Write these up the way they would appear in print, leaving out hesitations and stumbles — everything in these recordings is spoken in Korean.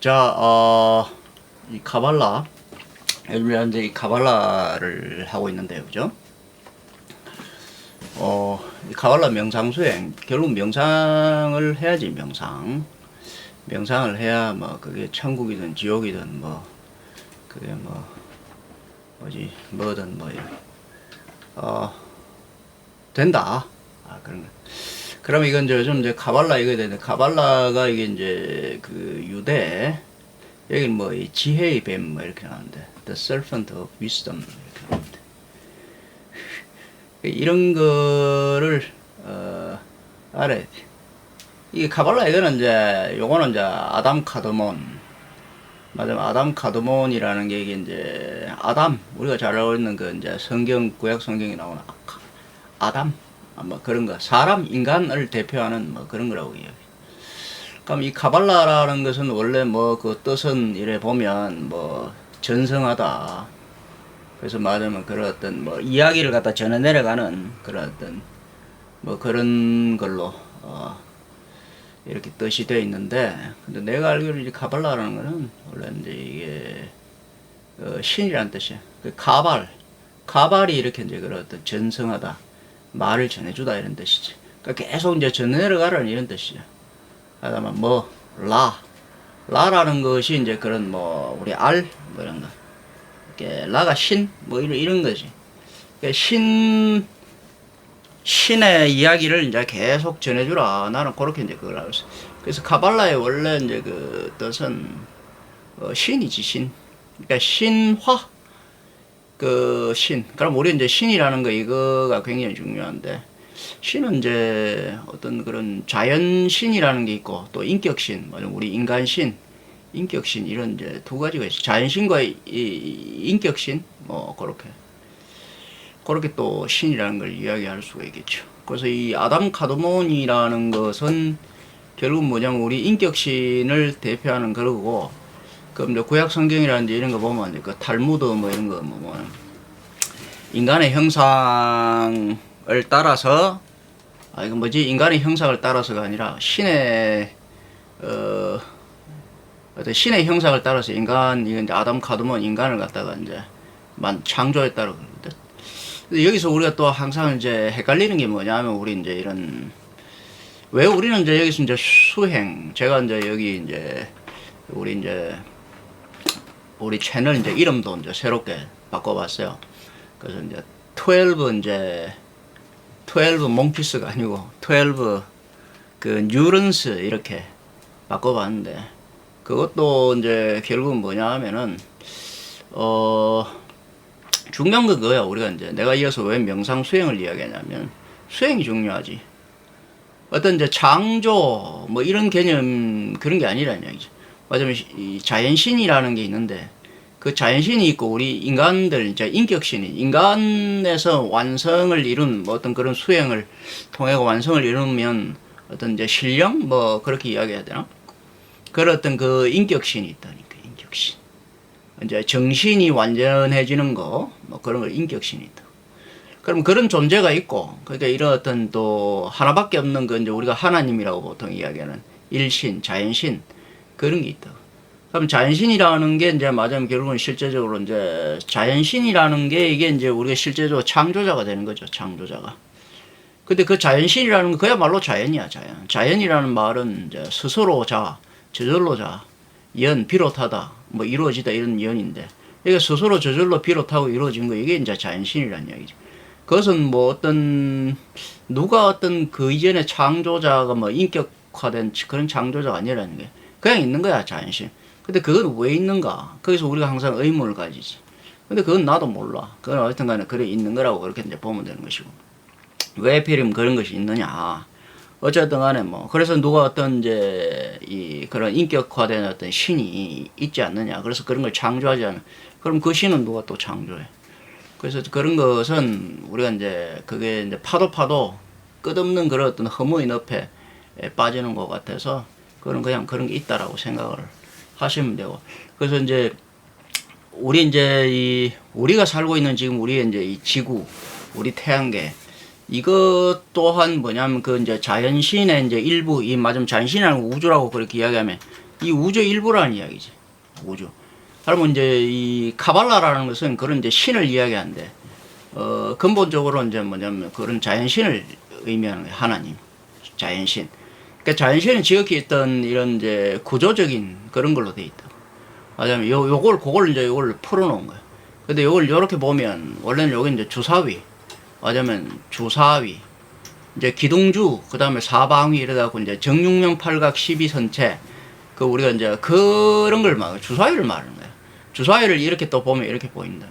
자, 이 카발라, 요즘 이제 이 카발라를 하고 있는데요, 그죠? 이 카발라 명상 수행, 결국 명상을 해야지, 명상을 해야, 뭐, 그게 천국이든 지옥이든, 뭐, 그게 뭐, 뭐든, 된다. 그런 거. 그러면 이건 이제 요즘 이제 카발라 이거 되는데, 카발라가 이게 이제 그 유대, 여기 뭐, 이 지혜의 뱀, 뭐, 이렇게 나오는데, The Serpent of Wisdom, 이렇게 나오는데. 이런 거를, 알아야 돼. 이게 카발라 이거는 이제, 요거는 이제 아담 카드몬. 맞아요. 아담 카드몬이라는 게 이게 이제, 우리가 잘 알고 있는 그 이제 구약 성경에 나오는 아담, 뭐 그런 거, 인간을 대표하는 뭐 그런 거라고 이야기. 그럼 이 카발라라는 것은 원래 뭐 그 뜻은 이래 보면 뭐 전성하다. 그래서 말하면 그런 어떤 뭐 이야기를 갖다 전해 내려가는 그런 어떤 뭐 그런 걸로 이렇게 뜻이 되어 있는데, 근데 내가 알기로 이 카발라라는 거는 원래 이제 이게 신이라는 뜻이야. 그 카발이 이렇게 이제 그런 어떤 전성하다, 말을 전해주다 이런 뜻이지. 그러니까 계속 이제 전해 내려가라는 이런 뜻이야. 그다음에 뭐 라라는 것이 이제 그런 뭐 우리 뭐 이런 거. 이렇게 라가 신 뭐 이런 거지. 그러니까 신의 이야기를 이제 계속 전해주라. 나는 그렇게 이제 그걸 알고 있어. 그래서 카발라의 원래 이제 그 뜻은 신이지, 신. 그러니까 신화, 그럼 우리 이제 신이라는 거 이거가 굉장히 중요한데, 신은 이제 어떤 그런 자연신이라는 게 있고, 또 인격신, 우리 인간신, 인격신, 이런 이제 두 가지가 있어. 자연신과 인격신, 뭐, 그렇게 또 신이라는 걸 이야기할 수가 있겠죠. 그래서 이 아담 카드몬이라는 것은 결국 뭐냐면 우리 인격신을 대표하는 그러고, 그럼 이제 구약 성경이라든지 이런 거 보면 그 탈무드 뭐 이런 거 뭐 인간의 형상을 따라서 인간의 형상을 따라서가 아니라 어떤 신의 형상을 따라서 이건 이제 아담 카드몬 인간을 갖다가 이제 창조했다고 그러거든. 여기서 우리가 또 항상 이제 헷갈리는 게 뭐냐면, 우리 이제 왜 우리는 이제 여기서 이제 제가 이제 여기 이제 우리 채널 이제 이름도 이제 새롭게 바꿔봤어요. 그래서 이제 12 몽키스가 아니고 12 그 뉴런스 이렇게 바꿔봤는데, 그것도 이제 결국은 뭐냐 하면은 중요한 건 그거야. 우리가 이제 내가 이어서 왜 명상 수행을 이야기하냐면, 수행이 중요하지. 어떤 이제 창조 뭐 이런 개념 그런 게 아니라는 얘기죠. 맞으면 이 자연신이라는 게 있는데, 그 자연신이 있고 우리 인간들 이제 인격신이 인간에서 완성을 이룬 뭐 어떤 그런 수행을 통해 완성을 이루면 어떤 이제 신령 뭐 그렇게 이야기해야 되나? 그런 어떤 그 인격신이 있다니까. 인격신. 이제 정신이 완전해지는 거 뭐 그런 걸 인격신이 있다. 그럼 그런 존재가 있고, 그러니까 이런 어떤 또 하나밖에 없는 그 이제 우리가 하나님이라고 보통 이야기하는 일신, 자연신 그런 게 있다. 그럼 자연신이라는 게 이제 맞으면 결국은 실제적으로 이제 자연신이라는 게 이게 이제 우리가 실제적으로 창조자가 되는 거죠. 창조자가. 근데 그 자연신이라는 건 그야말로 자연이야, 자연. 자연이라는 말은 이제 스스로 저절로 비롯하다, 뭐 이루어지다 이런 연인데, 이게 스스로 저절로 비롯하고 이루어진 거, 이게 이제 자연신이라는 이야기죠. 그것은 뭐 누가 어떤 그 이전에 창조자가 뭐 인격화된 그런 창조자가 아니라는 게 그냥 있는 거야, 자연신. 근데 그건 왜 있는가? 거기서 우리가 항상 의문을 가지지. 근데 그건 나도 몰라. 그건 어쨌든 간에 그래 있는 거라고 그렇게 이제 보면 되는 것이고. 왜 하필이면 그런 것이 있느냐. 어쨌든 간에 뭐, 그래서 누가 어떤 이제 그런 인격화된 어떤 신이 있지 않느냐. 그래서 그런 걸 창조하지 않아. 그럼 그 신은 누가 또 창조해. 그래서 그런 것은 우리가 이제 그게 이제 파도 끝없는 그런 어떤 허무의 늪에 빠지는 것 같아서, 그건 그냥 그런 게 있다라고 생각을 하시면 되고. 그래서 이제 우리가 살고 있는 지금 우리의 이제 이 지구, 우리 태양계, 이것 또한 뭐냐면 그 이제 자연신의 이제 일부, 자연신이라는 우주라고 그렇게 이야기하면 이 우주의 일부라는 이야기지. 우주. 그러면 이제 이 카발라라는 것은 그런 이제 신을 이야기하는데, 근본적으로 이제 뭐냐면 그런 자연신을 의미하는 거예요. 하나님. 자연신. 그러니까 자연신은 지극히 있던 이런 이제 구조적인 그런 걸로 돼 있다. 맞아요. 그걸 이제 요걸 풀어놓은 거예요. 근데 요걸 요렇게 보면, 원래는 요게 이제 주사위. 맞으면 주사위. 이제 기둥주, 그 다음에 사방위 이러다고 이제 정육면 팔각 12선체. 그 우리가 이제 그런 걸 막 주사위를 말하는 거예요. 주사위를 이렇게 또 보면 이렇게 보인다.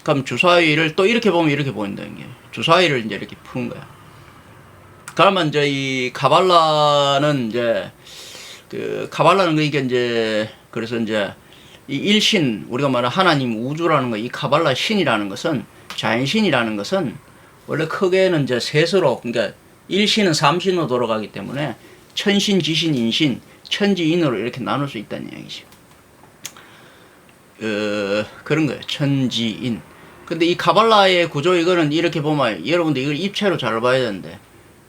그럼 주사위를 또 이렇게 보면 이렇게 보인다는 게 주사위를 이제 이렇게 푸는 거야. 그러면 이제 이 카발라는 이제 그 카발라는 이게 이제 그래서 이제 이 일신 우리가 말하는 하나님 우주라는 거 이 카발라 신이라는 것은 자연신이라는 것은 원래 크게는 이제 셋으로 그러니까 일신은 삼신으로 돌아가기 때문에 천신, 지신, 인신, 천지인으로 이렇게 나눌 수 있다는 얘기죠. 그런 거예요. 천지인. 근데 이 카발라의 구조 이거는 이렇게 보면 여러분들 이걸 입체로 잘 봐야 되는데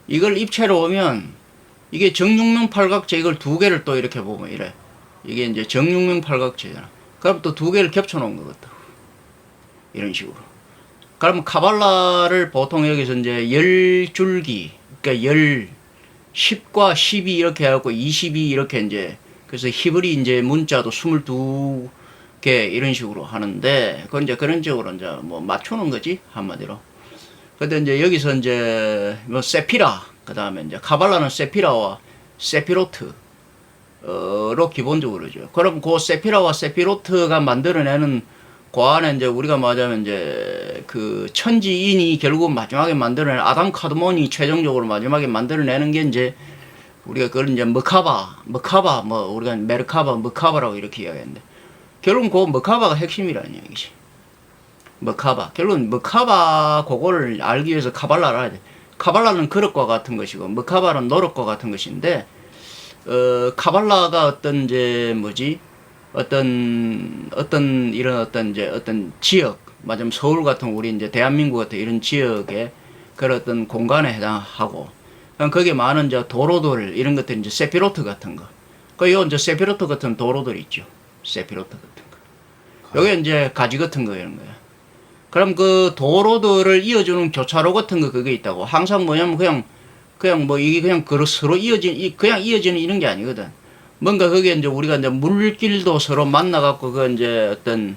이걸 입체로 보면 이게 정육면 팔각체 이걸 두 개를 또 이렇게 보면 이래. 이게 이제 정육면 팔각체잖아. 그럼 또 두 개를 겹쳐 놓은 거거든. 이런 식으로. 그러면 카발라를 보통 여기서 이제 10줄기, 그러니까 10과 12 이렇게 해갖고 22 이렇게 이제 그래서 히브리 이제 문자도 22개 이런 식으로 하는데 그건 이제 그런 식으로 이제 뭐 맞추는 거지 한마디로. 근데 이제 여기서 이제 뭐 세피라 그 다음에 이제 카발라는 세피라와 세피로트 로 기본적으로죠. 그럼 그 세피라와 세피로트가 만들어내는 그 안에 이제 우리가 말하자면 이제 그 천지인이 결국 마지막에 만들어내는 아담 카드몬이 최종적으로 마지막에 만들어내는 게 이제 우리가 그걸 이제 머카바 뭐 우리가 메르카바 머카바라고 이렇게 이야기하는데 결국은 그 머카바가 핵심이라는 얘기지. 머카바. 결국은 머카바 그거를 알기 위해서 카발라를 알아야 돼. 카발라는 그릇과 같은 것이고 머카바는 노릇과 같은 것인데 카발라가 어떤 이제 뭐지? 어떤 이런 어떤 이제 어떤 지역, 맞으면 서울 같은 우리 이제 대한민국 같은 이런 지역의 그런 어떤 공간에 해당하고, 거기에 많은 이제 도로들 이런 것들 이제 세피로트 같은 거. 요 이제 세피로트 같은 도로들 있죠. 세피로트 같은 거. 요게 이제 가지 같은 거 이런 거야. 그럼 그 도로들을 이어주는 교차로 같은 거 그게 있다고. 항상 뭐냐면 그냥 뭐 이게 그냥 서로 그냥 이어지는 이런 게 아니거든. 뭔가 거기에 이제 우리가 이제 물길도 서로 만나갖고 그 이제 어떤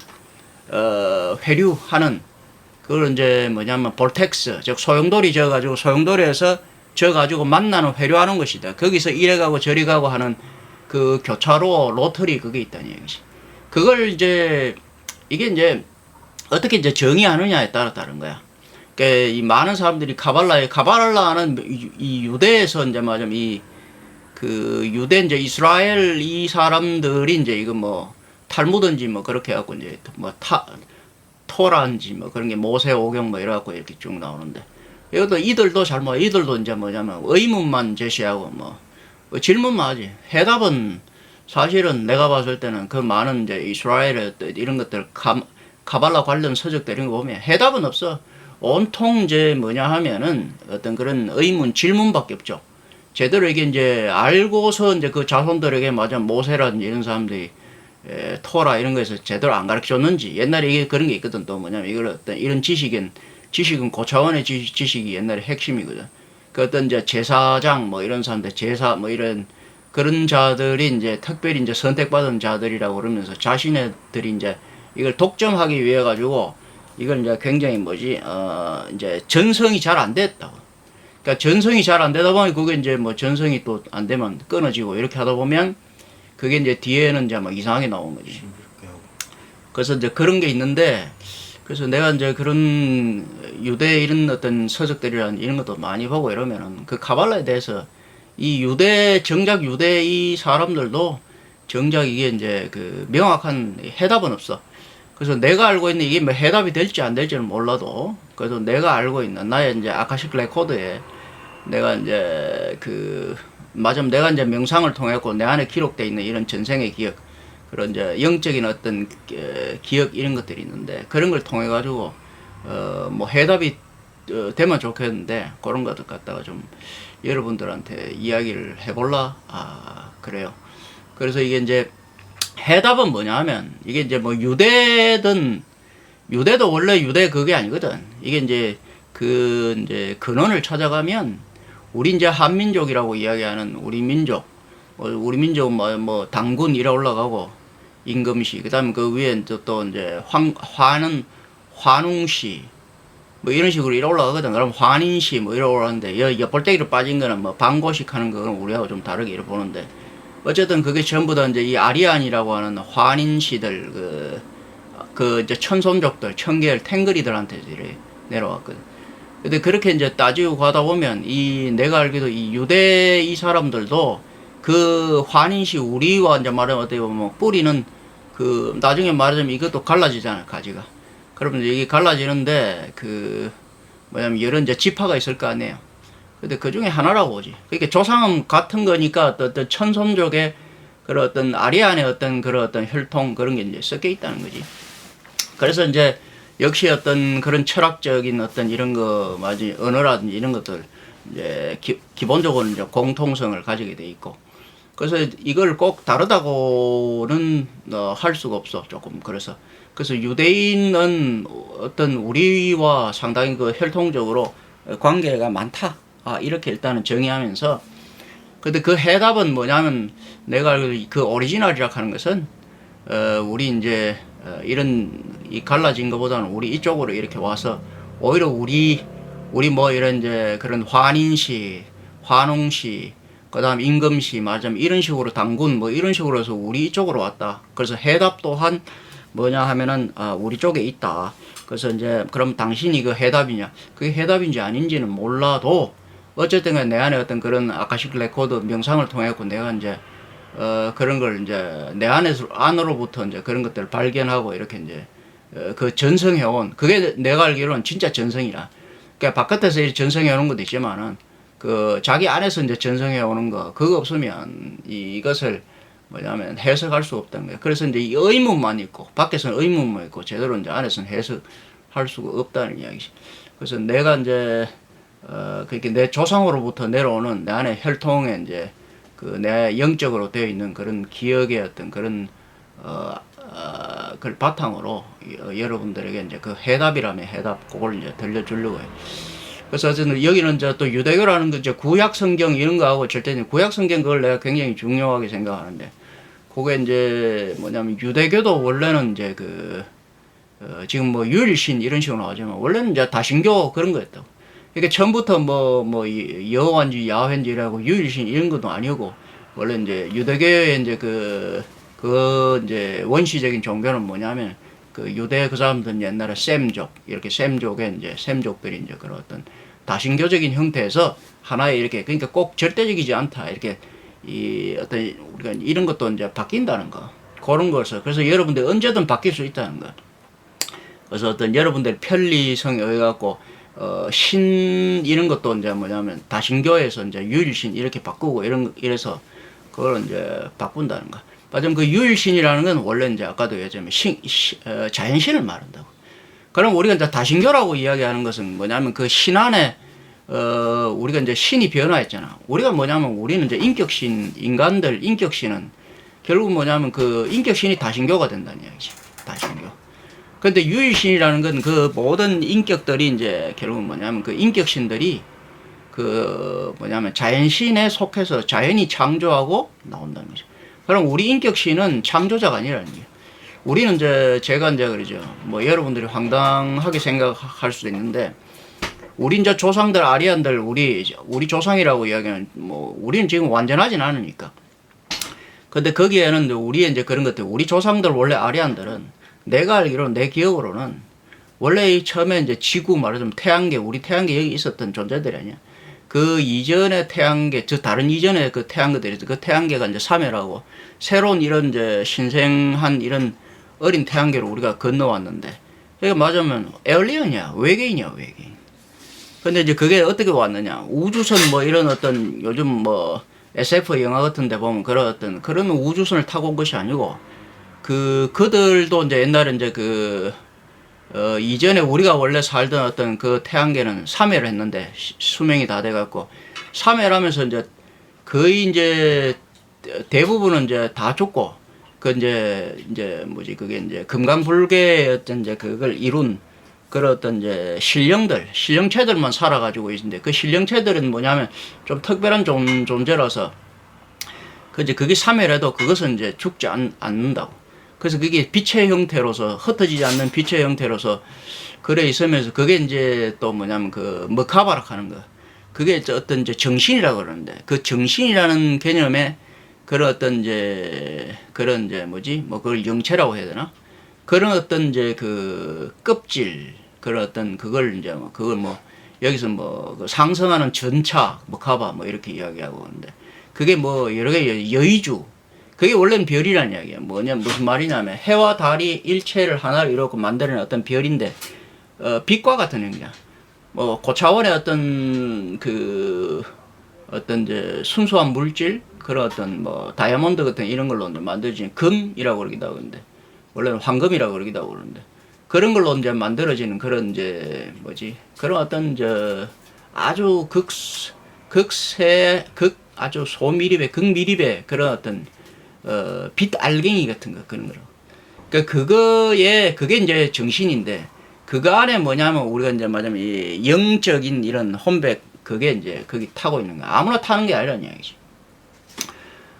회류하는 그걸 이제 뭐냐면 볼텍스 즉 소용돌이 져가지고 소용돌이에서 져가지고 만나는 회류하는 것이다. 거기서 이래 가고 저리 가고 하는 그 교차로 로터리 그게 있다는 얘기지. 그걸 이제 이게 이제 어떻게 이제 정의하느냐에 따라 다른 거야. 그러니까 이 많은 사람들이 카발라는 이 유대에서 이제 말하자면 그 유대 이제 이스라엘 이 사람들이 이제 이거 뭐 탈무드인지 뭐 그렇게 해갖고 이제 뭐 토라인지 뭐 그런 게 모세오경 뭐 이래갖고 이렇게 쭉 나오는데 이것도 이들도 이들도 이제 뭐냐면 의문만 제시하고 뭐 질문만 하지. 해답은 사실은 내가 봤을 때는 그 많은 이제 이스라엘의 이런 것들 카발라 관련 서적들 이런 거 보면 해답은 없어. 온통 이제 뭐냐 하면은 어떤 그런 질문밖에 없죠. 제대로 이게 이제 알고서 이제 그 자손들에게 맞아 모세라든지 이런 사람들이 토라 이런 거에서 제대로 안 가르쳐 줬는지 옛날에 이게 그런 게 있거든. 또 뭐냐면 이걸 어떤 이런 지식은 고차원의 지식이 옛날에 핵심이거든. 그 어떤 이제 제사장 뭐 이런 사람들 제사 뭐 이런 그런 자들이 이제 특별히 이제 선택받은 자들이라고 그러면서 자신들이 이제 이걸 독점하기 위해 가지고 이걸 이제 굉장히 이제 전성이 잘 안 됐다고. 그러니까 전성이 잘 안 되다 보면 그게 이제 뭐 전성이 또 안 되면 끊어지고 이렇게 하다 보면 그게 이제 뒤에는 이제 막 이상하게 나온 거지. 그래서 이제 그런 게 있는데 그래서 내가 이제 그런 유대 이런 어떤 서적들이란 이런 것도 많이 보고 이러면은 그 카발라에 대해서 이 정작 유대 이 사람들도 정작 이게 이제 그 명확한 해답은 없어. 그래서 내가 알고 있는 이게 뭐 해답이 될지 안 될지는 몰라도 그래도 내가 알고 있는 나의 이제 아카식 레코드에 내가 이제 내가 이제 명상을 통해서 내 안에 기록되어 있는 이런 전생의 기억 그런 이제 영적인 어떤 기억 이런 것들이 있는데 그런 걸 통해 가지고 뭐 해답이 되면 좋겠는데 그런 것들 갖다가 좀 여러분들한테 이야기를 해볼라. 그래요. 그래서 이게 이제 해답은 뭐냐 하면, 이게 이제 뭐 유대도 원래 유대 그게 아니거든. 이게 이제 이제 근원을 찾아가면, 우리 이제 한민족이라고 이야기하는 우리 민족, 우리 민족 뭐 당군 이래 올라가고, 임금씨, 그 다음에 그 위에 또 이제 환웅씨, 뭐 이런 식으로 이래 올라가거든. 그럼 환인씨 뭐 이래 올라가는데, 옆볼때기로 빠진 거는 뭐 방고식 하는 거는 우리하고 좀 다르게 이래 보는데, 어쨌든 그게 전부 다 이제 이 아리안이라고 하는 환인씨들, 이제 천손족들, 청계열, 탱그리들한테 이래 내려왔거든. 근데 그렇게 이제 따지고 가다 보면, 내가 알기로 이 유대 이 사람들도 그 환인씨 우리와 이제 말하면 어떻게 보면 뿌리는 나중에 말하자면 이것도 갈라지잖아요, 가지가. 그러면 이게 갈라지는데, 뭐냐면 여러 이제 지파가 있을 거 아니에요. 근데 그 중에 하나라고 보지. 그러니까 조상은 같은 거니까 어떤 천손족의 그런 어떤 아리안의 그런 어떤 혈통 그런 게 이제 섞여 있다는 거지. 그래서 이제 역시 어떤 그런 철학적인 어떤 이런 거, 언어라든지 이런 것들, 이제 기본적으로 이제 공통성을 가지게 돼 있고. 그래서 이걸 꼭 다르다고는 할 수가 없어, 조금. 그래서 유대인은 어떤 우리와 상당히 혈통적으로 관계가 많다. 이렇게 일단은 정의하면서, 근데 그 해답은 뭐냐면, 내가 알기로 그 오리지널이라고 하는 것은, 우리 이제, 이런, 갈라진 것보다는 우리 이쪽으로 이렇게 와서, 오히려 우리 뭐 이런 이제 그런 환인시, 환웅시, 그 다음 임금시, 말하자면 이런 식으로 당군, 뭐 이런 식으로 해서 우리 이쪽으로 왔다. 그래서 해답 또한 뭐냐 하면은, 우리 쪽에 있다. 그래서 이제, 그럼 당신이 그 해답이냐? 그게 해답인지 아닌지는 몰라도, 어쨌든 내 안에 어떤 그런 아카식 레코드 명상을 통해서 내가 이제, 그런 걸 이제 내 안으로부터 이제 그런 것들을 발견하고 이렇게 이제, 전성해온, 그게 내가 알기로는 진짜 전성이라. 그러니까 바깥에서 전성해 오는 것도 있지만은, 자기 안에서 이제 전성해 오는 거, 그거 없으면 이것을 뭐냐면 해석할 수 없다는 거예요. 그래서 이제 이 의문만 있고, 밖에서는 의문만 있고, 제대로 이제 안에서는 해석할 수가 없다는 이야기지. 그래서 내가 이제, 그렇게 내 조상으로부터 내려오는 내 안에 혈통에 이제, 내 영적으로 되어 있는 그런 기억의 어떤 그런, 그걸 바탕으로 여러분들에게 이제 그 해답이라면 해답, 그걸 이제 들려주려고 해요. 그래서 어쨌든 여기는 이제 또 유대교라는 거, 이제 구약 성경 이런 거하고 절대, 구약 성경 그걸 내가 굉장히 중요하게 생각하는데, 그게 이제 뭐냐면, 유대교도 원래는 이제 지금 뭐 유일신 이런 식으로 나오지만, 원래는 이제 다신교 그런 거였다고. 그러니까 처음부터 여호와인지 야훼인지라고 유일신 이런 것도 아니고, 원래 이제 유대교의 이제 이제 원시적인 종교는 뭐냐면, 유대 사람들은 옛날에 셈족, 이렇게 셈족의 이제, 셈족들이 이제 그런 어떤 다신교적인 형태에서 하나의 이렇게, 그러니까 꼭 절대적이지 않다. 이렇게, 어떤, 우리가 이런 것도 이제 바뀐다는 거. 그런 것을. 그래서 여러분들 언제든 바뀔 수 있다는 거. 그래서 어떤 여러분들 편리성에 의해 갖고, 이런 것도 이제 뭐냐면, 다신교에서 이제 유일신 이렇게 바꾸고 이래서 그걸 이제 바꾼다는 거. 맞으면 그 유일신이라는 건 원래 이제 아까도 얘기했지만 자연신을 말한다고. 그럼 우리가 이제 다신교라고 이야기하는 것은 뭐냐면 그 신 안에, 우리가 이제 신이 변화했잖아. 우리가 뭐냐면 우리는 이제 인격신, 인간들 인격신은 결국 뭐냐면 그 인격신이 다신교가 된다는 이야기지. 다신교. 근데 유일신이라는 건 그 모든 인격들이 이제 결국은 뭐냐면 그 인격신들이 뭐냐면 자연신에 속해서 자연이 창조하고 나온다는 거죠. 그럼 우리 인격신은 창조자가 아니라는 거예요. 우리는 제가 그러죠. 뭐 여러분들이 황당하게 생각할 수도 있는데, 우리 이제 조상들, 아리안들, 우리 조상이라고 이야기하는, 우리는 지금 완전하진 않으니까. 근데 거기에는 우리의 이제 그런 것들, 우리 조상들 원래 아리안들은 내가 알기로는, 내 기억으로는 원래 처음에 이제 지구 말하자면 태양계, 우리 태양계 여기 있었던 존재들이 아니야. 그 이전의 태양계, 다른 이전의 그 태양계들이, 그 태양계가 이제 사멸하고, 새로운 이런 이제 신생한 이런 어린 태양계로 우리가 건너왔는데, 그러니까 맞으면 에얼리언이야. 외계인이야, 외계인. 근데 이제 그게 어떻게 왔느냐. 우주선 뭐 이런 어떤 요즘 뭐 SF 영화 같은 데 보면 그런 우주선을 타고 온 것이 아니고, 그들도 이제 옛날에 이제 이전에 우리가 원래 살던 어떤 그 태양계는 사멸을 했는데, 수명이 다 돼갖고, 사멸하면서 이제 거의 이제 대부분은 이제 다 죽고 그 이제 뭐지 그게 이제 금강불개의 어떤 이제 그걸 이룬 그런 어떤 이제 신령체들만 살아가지고 있는데 그 신령체들은 뭐냐면 좀 특별한 존재라서 그 이제 그게 사멸해도 그것은 이제 죽지 않는다고. 그래서 그게 빛의 형태로서 흩어지지 않는 빛의 형태로서 그래 있으면서 그게 이제 또 뭐냐면 그 머카바라 하는 거. 그게 어떤 이제 정신이라고 그러는데 그 정신이라는 개념에 그런 어떤 이제 그런 이제 뭐지 뭐 그걸 영체라고 해야 되나 그런 어떤 이제 그 껍질 그런 어떤 그걸 이제 뭐 그걸 뭐 여기서 뭐그 상승하는 전차 머카바 뭐 이렇게 이야기하고 있는데 그게 뭐 여러 개 여의주 그게 원래는 별이라는 이야기야. 뭐냐 무슨 말이냐면 해와 달이 일체를 하나로 이루고 만드는 어떤 별인데 빛과 같은 행위야. 뭐 고차원의 어떤 그 어떤 이제 순수한 물질 그런 어떤 뭐 다이아몬드 같은 이런 걸로 만들어진 금이라고 그러기도 하는데 원래는 황금이라고 그러기도 하고 그러는데 그런 걸로 이제 만들어지는 그런 이제 뭐지 그런 어떤 이제 아주 아주 소미립의 극미립의 그런 어떤 빛 알갱이 같은 거 그런 거로. 그러니까 그게 이제 정신인데 그거 안에 뭐냐면 우리가 이제 말하자면 이 영적인 이런 혼백 그게 이제 거기 타고 있는 거야. 아무나 타는 게 아니라는 이야기지.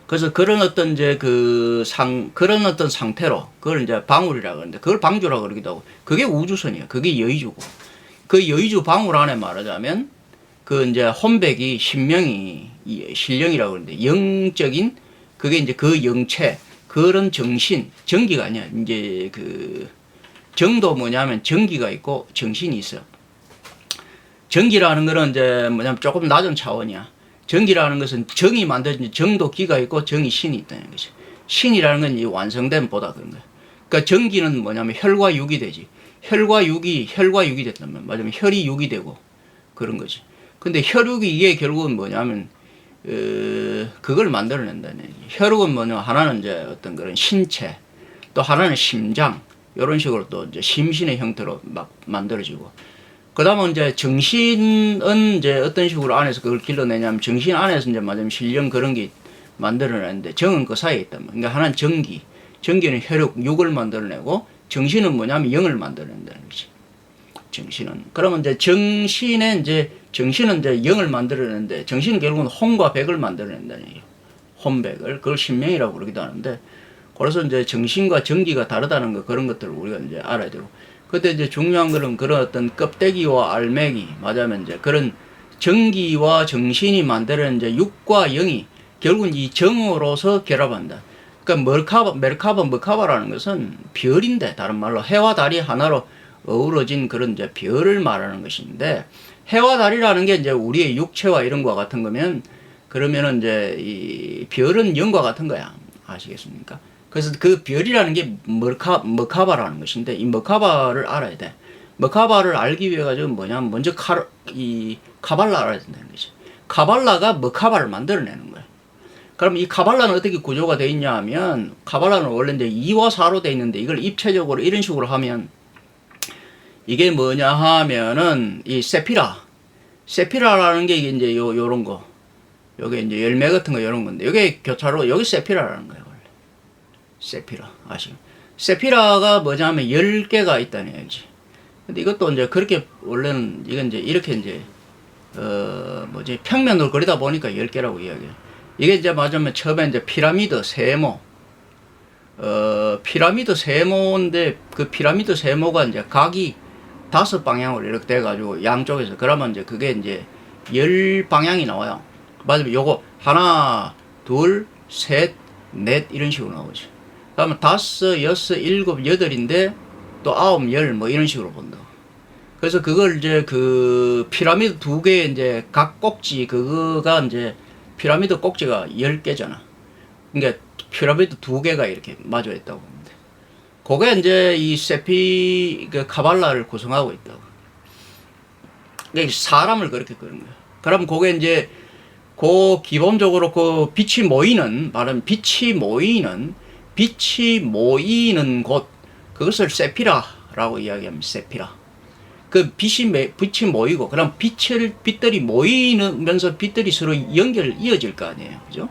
그래서 그런 어떤 이제 그런 어떤 상태로 그걸 이제 방울이라고 그러는데 그걸 방주라고 그러기도 하고 그게 우주선이야. 그게 여의주고 그 여의주 방울 안에 말하자면 그 이제 혼백이 신명이 신령이라고 그러는데 영적인 그게 이제 그 영체 그런 정신 전기가 아니야. 이제 그 정도 뭐냐면 전기가 있고 정신이 있어. 전기라는 거는 이제 뭐냐면 조금 낮은 차원이야. 전기라는 것은 정이 만들어진 정도 기가 있고 정이 신이 있다는 것이. 신이라는 건 이 완성된 보다 그런 거야. 그러니까 전기는 뭐냐면 혈과 육이 되지. 혈과 육이 됐다면 맞으면 혈이 육이 되고 그런 거지. 근데 혈육이 이게 결국은 뭐냐면 그걸 만들어낸다는 얘기. 혈육은 뭐냐 하나는 이제 어떤 그런 신체 또 하나는 심장 이런 식으로 또 이제 심신의 형태로 막 만들어지고 그 다음은 이제 정신은 이제 어떤 식으로 안에서 그걸 길러내냐면 정신 안에서 이제 맞으면 신령 그런 게 만들어내는데 정은 그 사이에 있단 말이야. 그러니까 하나는 전기는 혈육, 육을 만들어내고 정신은 뭐냐면 영을 만들어낸다는 거지. 정신은. 그러면 이제 정신은 이제 영을 만들어내는데 정신은 결국은 혼과 백을 만들어낸다는 얘기예요. 혼백을. 그걸 신명이라고 그러기도 하는데 그래서 이제 정신과 전기가 다르다는 거 그런 것들을 우리가 이제 알아야 되고 그때 이제 중요한 거는 그런 어떤 껍데기와 알맹이 말하자면 이제 그런 전기와 정신이 만드는 이제 육과 영이 결국은 이 정으로서 결합한다. 그러니까 머카바라는 것은 별인데 다른 말로 해와 달이 하나로 어우러진 그런 이제 별을 말하는 것인데 해와 달이라는 게 이제 우리의 육체와 이런 거와 같은 거면 그러면은 이제 이 별은 영과 같은 거야. 아시겠습니까? 그래서 그 별이라는 게 머카바라는 것인데 이 머카바를 알아야 돼. 머카바를 알기 위해 가지고 뭐냐면 먼저 이 카발라 알아야 된다는 거지. 카발라가 머카바를 만들어내는 거야. 그럼 이 카발라는 어떻게 구조가 되어 있냐 하면 카발라는 원래 이제 2와 4로 되어 있는데 이걸 입체적으로 이런 식으로 하면 이게 뭐냐 하면은 이 세피라라는 게 이게 이제 요런 거. 요게 이제 열매 같은 거 요런 건데 요게 교차로 여기 세피라라는 거예요. 세피라 아시죠? 세피라가 뭐냐면 10개가 있다는 얘기지. 근데 이것도 이제 그렇게 원래는 이건 이제 이렇게 이제 뭐지 평면으로 그리다 보니까 10개라고 이야기해요. 이게 이제 맞으면 처음에 이제 피라미드 세모 피라미드 세모인데 그 피라미드 세모가 이제 각이 5방향으로 이렇게 돼 가지고 양쪽에서 그러면 이제 그게 이제 10방향이 나와요. 맞으면 요거 하나 둘 셋 넷 이런 식으로 나오죠. 그러면 5, 6, 7, 8인데 또 9, 10 뭐 이런 식으로 본다. 그래서 그걸 이제 그 피라미드 2개의 이제 각 꼭지 그거가 이제 피라미드 꼭지가 10개잖아. 그러니까 피라미드 2개가 이렇게 마주 있다고 봅니다. 그게 이제 이 그 카발라를 구성하고 있다고. 그러니까 사람을 그렇게 그런 거야. 그럼 그게 이제 기본적으로 그 빛이 모이는 곳 그것을 세피라라고 이야기합니다. 세피라. 그 빛이 모이고, 그럼 빛들이 모이면서 빛들이 서로 이어질 거 아니에요. 그죠?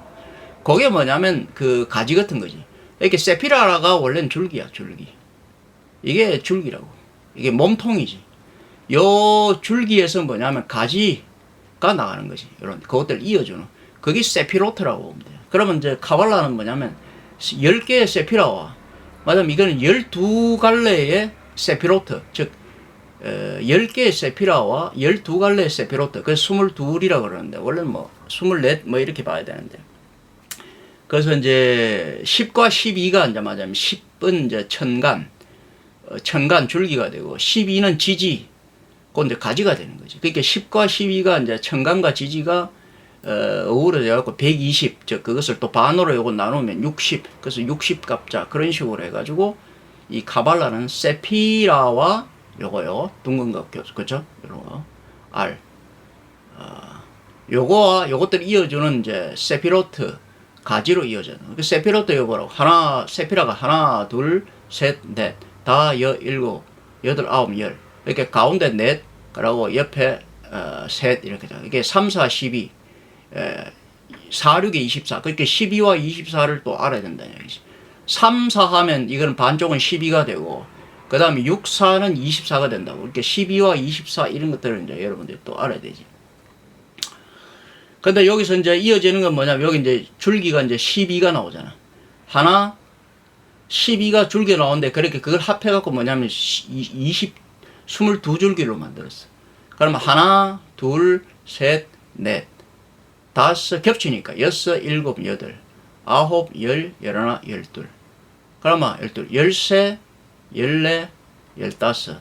그게 뭐냐면 그 가지 같은 거지. 이렇게 세피라가 원래는 줄기야, 줄기. 이게 줄기라고. 이게 몸통이지. 요 줄기에서 뭐냐면 가지가 나가는 거지. 이런, 그것들 이어주는. 그게 세피로트라고 보면 돼요. 그러면 이제 카발라는 뭐냐면 10개의 세피라와, 맞으면 이거는 12갈래의 세피로트, 즉 10개의 세피라와 12갈래의 세피로트, 그래서 22이라고 그러는데 원래는 뭐 24 뭐 이렇게 봐야 되는데, 그래서 이제 10과 12가 이제 맞으면 10은 이제 천간 줄기가 되고, 12는 지지, 그 이제 가지가 되는 거지. 그러니까 10과 12가 이제 천간과 지지가 어우러져 갖고 120, 즉 그것을 또 반으로 요거 나누면 60, 그래서 60갑자 그런 식으로 해가지고 이 카발라는 세피라와 요거요 둥근 거, 그죠? 요거 R, 요거와 요것들 이어주는 이제 세피로트 가지로 이어져요. 그 세피로트 요거라고 세피라가 하나, 둘, 셋, 넷, 다 일곱, 여덟, 아홉, 열. 이렇게 가운데 넷, 그리고 옆에 셋 이렇게 돼. 이게 3, 4, 12, 4, 6에 24. 그러니까 12와 24를 또 알아야 된다는 얘기지. 3, 4 하면 이건 반쪽은 12가 되고, 그 다음에 6, 4는 24가 된다고. 그러니까 12와 24 이런 것들을 이제 여러분들이 또 알아야 되지. 근데 여기서 이제 이어지는 건 뭐냐면, 여기 이제 줄기가 이제 12가 나오잖아. 하나, 12가 줄기 나오는데, 그렇게 그걸 합해갖고 뭐냐면 22줄기로 만들었어. 그러면 하나, 둘, 셋, 넷, 다섯, 겹치니까 여섯, 일곱, 여덟, 아홉, 열, 열하나, 열둘. 그러면 열둘, 열세, 열네, 열다섯,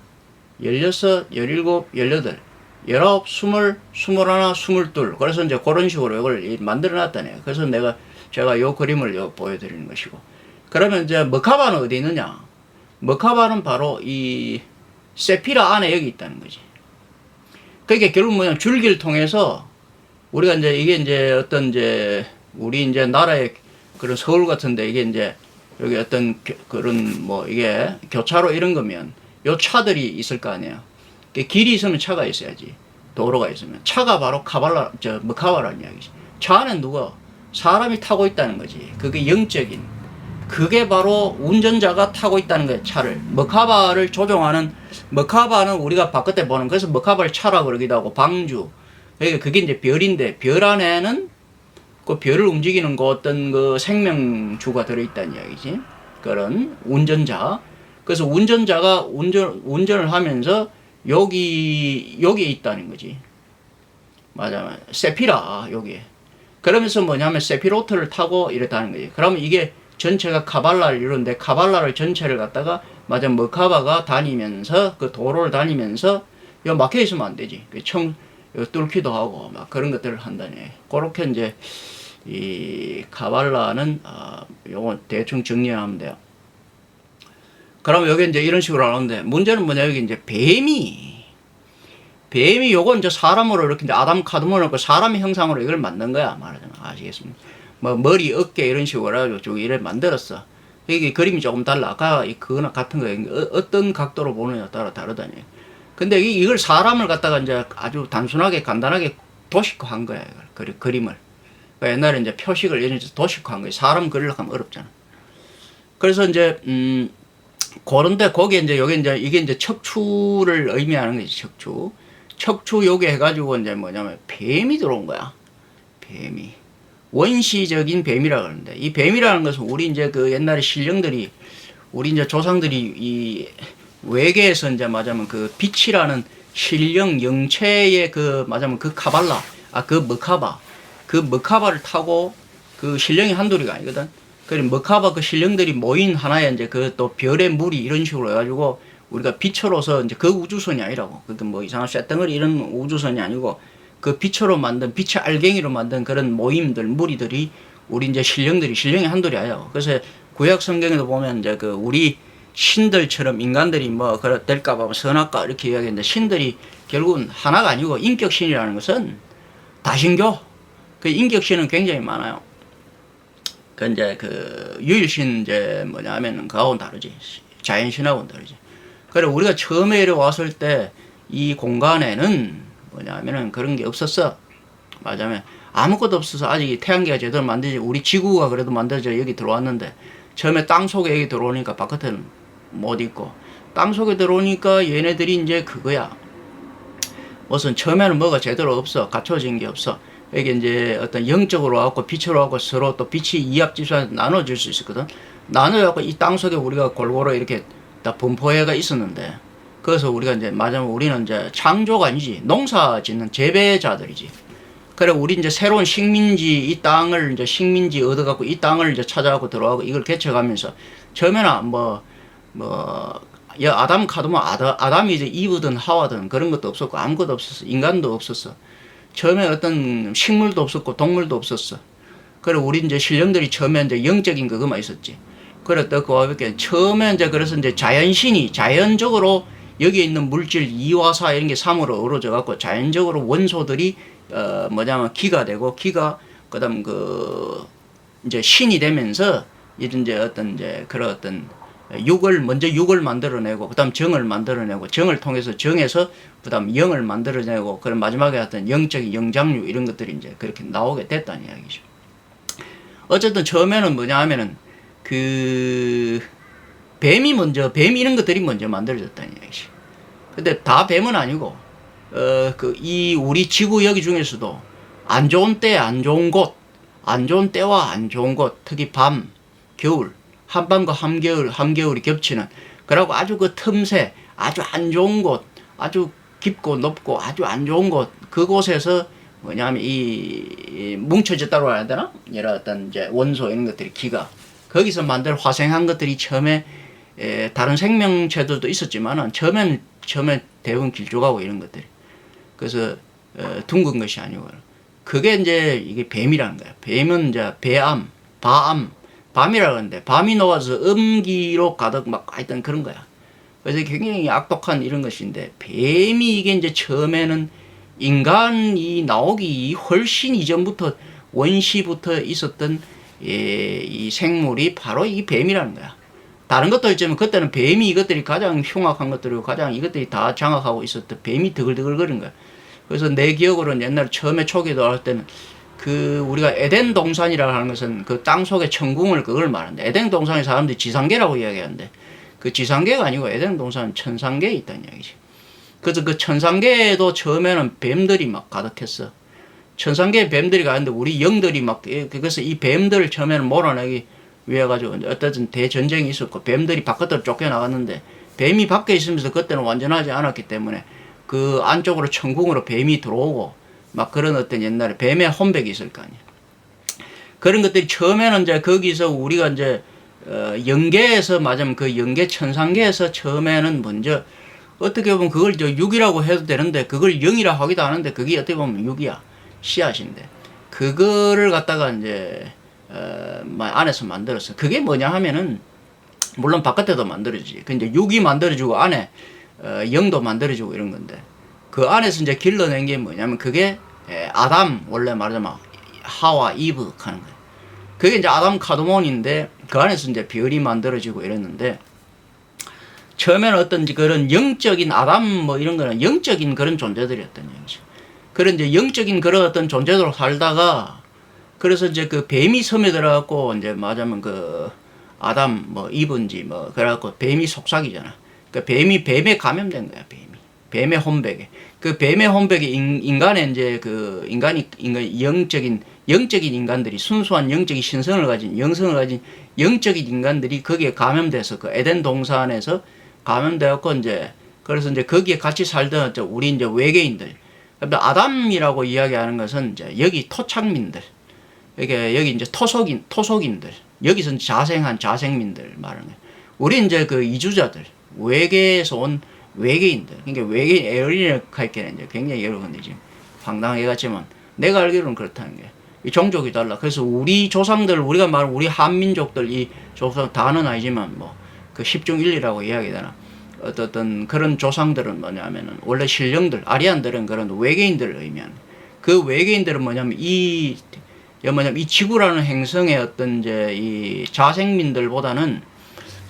열여섯, 열일곱, 열여덟, 열아홉, 스물, 스물하나, 스물둘. 그래서 이제 그런 식으로 이걸 만들어 놨다네요. 그래서 제가 요 그림을 보여드리는 것이고. 그러면 이제 머카바는 어디 있느냐? 머카바는 바로 이 세피라 안에 여기 있다는 거지. 그러니까 결국 뭐냐, 줄기를 통해서 우리가 이제 이게 어떤 우리 나라의 그런 서울 같은데, 이게 여기 어떤 그런 뭐 이게 교차로 이런 거면 요 차들이 있을 거 아니에요. 길이 있으면 차가 있어야지. 도로가 있으면. 차가 바로 머카바라는 이야기지. 차 안에 누가 사람이 타고 있다는 거지. 그게 영적인, 그게 바로 운전자가 타고 있다는 거예요. 차를. 머카바를 조종하는, 머카바는 우리가 바깥에 보는, 그래서 머카바를 차라고 그러기도 하고, 방주. 그러니까 그게 이제 별인데, 별 안에는 그 별을 움직이는 그 어떤 그 생명주가 들어있다는 이야기지. 그런 운전자. 그래서 운전자가 운전을 하면서 여기에 있다는 거지. 맞아. 세피라, 여기에. 그러면서 뭐냐면 세피로트를 타고 이랬다는 거지. 그러면 이게 전체가 카발라를 이루는데, 카발라를 전체를 갖다가 맞아 머카바가 다니면서, 그 도로를 다니면서 요 막혀 있으면 안 되지. 뚫기도 하고 막 그런 것들을 한다네. 그렇게 이제 이 카발라는 요거 대충 정리하면 돼요. 그럼 여기 이제 이런 식으로 나오는데, 문제는 뭐냐, 여기 이제 뱀이 요거 이제 사람으로 이렇게 이제 아담 카드몬을 그 사람의 형상으로 이걸 만든 거야, 말하자면. 아시겠습니까? 뭐 머리, 어깨 이런 식으로 해가지고 쭉 이래 만들었어. 이게 그림이 조금 달라. 아까 그거나 같은 거예요. 어떤 각도로 보느냐에 따라 다르다니. 근데 이걸 사람을 갖다가 이제 아주 단순하게 간단하게 도식화한 거야, 그림을. 그러니까 옛날에 이제 표식을 이런 식으로 도식화한 거야. 사람 그리려고 하면 어렵잖아. 그래서 이제 그런데 거기에 이제 여기 이게 이제 척추를 의미하는 거지, 척추 요게 해가지고 이제 뭐냐면 뱀이 들어온 거야. 뱀이. 원시적인 뱀이라 그러는데, 이 뱀이라는 것은 우리 이제 그 옛날에 신령들이, 우리 이제 조상들이 이 외계에서 이제 맞으면 그 빛이라는 신령 영체의 그 맞으면 그 카발라, 그 머카바를 타고, 그 신령이 한둘이가 아니거든. 그래 머카바 그 신령들이 모인 하나의 이제 그 또 별의 무리 이런 식으로 해가지고 우리가 빛으로서 이제 그 우주선이 아니라고. 그러니까 뭐 이상한 쇳덩어리 이런 우주선이 아니고, 그 빛으로 만든, 빛의 알갱이로 만든 그런 모임들, 무리들이 우리 이제 신령이 한둘이 아니라고. 그래서 구약 성경에도 보면 이제 그 우리 신들처럼 인간들이 뭐 될까봐 선악과 이렇게 이야기했는데, 신들이 결국은 하나가 아니고, 인격신이라는 것은 다신교. 그 인격신은 굉장히 많아요. 그 이제 그 유일신 이제 뭐냐면 그하고는 다르지. 자연신하고는 다르지. 그래 우리가 처음에 이래 왔을 때 이 공간에는 뭐냐면은 그런 게 없었어. 맞아면 아무것도 없어서 아직 태양계가 제대로 만들지, 우리 지구가 그래도 만들어져 여기 들어왔는데, 처음에 땅 속에 여기 들어오니까 바깥에는 못 있고, 땅 속에 들어오니까 얘네들이 이제 그거야. 무슨 처음에는 뭐가 제대로 없어. 갖춰진 게 없어. 이게 이제 어떤 영적으로 와갖고 빛으로 와갖고 서로 또 빛이 이합집산해서 나눠질 수 있었거든. 나눠갖고 이 땅 속에 우리가 골고루 이렇게 다 분포해가 있었는데, 그래서 우리가 이제 맞으면 우리는 이제 창조가 아니지, 농사 짓는 재배자들이지. 그래 우리 이제 새로운 식민지, 이 땅을 이제 식민지 얻어갖고 이 땅을 이제 찾아갖고 들어가고 이걸 개척하면서, 처음에는 아담 카드모 아담이 이제 이브든 하와든 그런 것도 없었고 아무것도 없었어. 인간도 없었어. 처음에 어떤 식물도 없었고 동물도 없었어. 그래 우리 이제 신령들이 처음에 이제 영적인 그것만 있었지. 그래 또 그와밖에 처음에 이제 그래서 이제 자연신이 자연적으로 여기에 있는 물질 이화사 이런 게 3으로 어우러져 갖고 자연적으로 원소들이 뭐냐면 기가 되고, 기가 그다음 이제 신이 되면서 이제 어떤 이제 그런 어떤 먼저 육을 만들어내고, 그다음 정을 만들어내고, 정을 통해서 정에서 그다음 영을 만들어내고, 그런 마지막에 어떤 영적인 영장류 이런 것들이 이제 그렇게 나오게 됐다는 이야기죠. 어쨌든 처음에는 뭐냐 하면은 뱀이 이런 것들이 먼저 만들어졌다는 이야기죠. 근데 다 뱀은 아니고, 우리 지구 여기 중에서도 안 좋은 때, 안 좋은 곳, 안 좋은 때와 안 좋은 곳, 특히 밤, 겨울, 한밤과 한겨울이 겹치는, 그러고 아주 그 틈새, 아주 안 좋은 곳, 아주 깊고 높고 아주 안 좋은 곳, 그곳에서 뭐냐면 이 뭉쳐졌다고 해야 되나? 이런 어떤 이제 원소 이런 것들이 기가, 거기서 만들 화생한 것들이 처음에 다른 생명체들도 있었지만은 처음에 대부분 길쭉하고 이런 것들이. 그래서 둥근 것이 아니고, 그게 이제 이게 뱀이라는 거야. 뱀은 이제 밤이라고 하는데, 밤이 녹아서 음기로 가득 막 하여튼 그런 거야. 그래서 굉장히 악독한 이런 것인데, 뱀이 이게 이제 처음에는 인간이 나오기 훨씬 이전부터 원시부터 있었던 이 생물이 바로 이 뱀이라는 거야. 다른 것도 있지만 그때는 뱀이 이것들이 가장 흉악한 것들이고 가장 이것들이 다 장악하고 있었던, 뱀이 드글드글거린 거야. 그래서 내 기억으로는 옛날 처음에 초기에 나올 때는 우리가 에덴 동산이라고 하는 것은 그 땅 속의 천궁을 그걸 말하는데, 에덴 동산의 사람들이 지상계라고 이야기하는데, 그 지상계가 아니고 에덴 동산은 천상계에 있다는 이야기지. 그래서 그 천상계에도 처음에는 뱀들이 막 가득했어. 천상계에 뱀들이 가는데 우리 영들이 막, 그래서 이 뱀들을 처음에는 몰아내기 위해 가지고 어떤 대전쟁이 있었고, 뱀들이 바깥으로 쫓겨나갔는데, 뱀이 밖에 있으면서 그때는 완전하지 않았기 때문에 그 안쪽으로 천궁으로 뱀이 들어오고 막 그런 어떤 옛날에 뱀의 혼백이 있을 거 아니야. 그런 것들이 처음에는 이제 거기서 우리가 이제 영계에서 맞으면 그 영계 천상계에서 처음에는 먼저 어떻게 보면 그걸 육이라고 해도 되는데, 그걸 영이라 하기도 하는데, 그게 어떻게 보면 육이야. 씨앗인데. 그거를 갖다가 이제 안에서 만들었어. 그게 뭐냐 하면은, 물론 바깥에도 만들어지지. 근데 육이 만들어지고 안에 영도 만들어지고 이런 건데, 그 안에서 이제 길러낸 게 뭐냐면, 그게 아담, 원래 말하자면 하와 이브 하는 거예요. 그게 이제 아담 카드몬인데, 그 안에서 이제 별이 만들어지고 이랬는데, 처음에는 어떤 그런 영적인 아담 이런 거는 영적인 그런 존재들이었던 얘기죠. 그런 이제 영적인 그런 어떤 존재로 살다가, 그래서 이제 그 뱀이 섬에 들어갖고 이제 말하자면 그 아담 이브인지 그래갖고 뱀이 속삭이잖아. 그 뱀에 감염된 거야, 뱀의 혼백에. 그 뱀의 혼백이 인간의 이제 영적인 인간들이, 순수한 영적인 신성을 가진, 영성을 가진 영적인 인간들이 거기에 감염돼서 그 에덴 동산에서 감염되었고, 이제 그래서 이제 거기에 같이 살던 우리 이제 외계인들, 아담이라고 이야기하는 것은 이제 여기 토착민들, 여기 이제 토속인들, 여기서 자생한 자생민들 말하는 거예요. 우리 이제 그 이주자들, 외계에서 온 외계인들, 그러니까 외계인 에어리언 할게는 이제 굉장히 여러분들이 지금 황당하게 같지만 내가 알기로는 그렇다는 거예요. 이 종족이 달라. 그래서 우리 조상들, 우리가 말하는 우리 한민족들, 이 조상 다는 아니지만 그 10중 1리라고 이야기되나, 어떤 그런 조상들은 뭐냐면은 원래 신령들, 아리안들은 그런 외계인들을 의미하는, 그 외계인들은 뭐냐면 이 지구라는 행성의 어떤 이제 이 자생민들보다는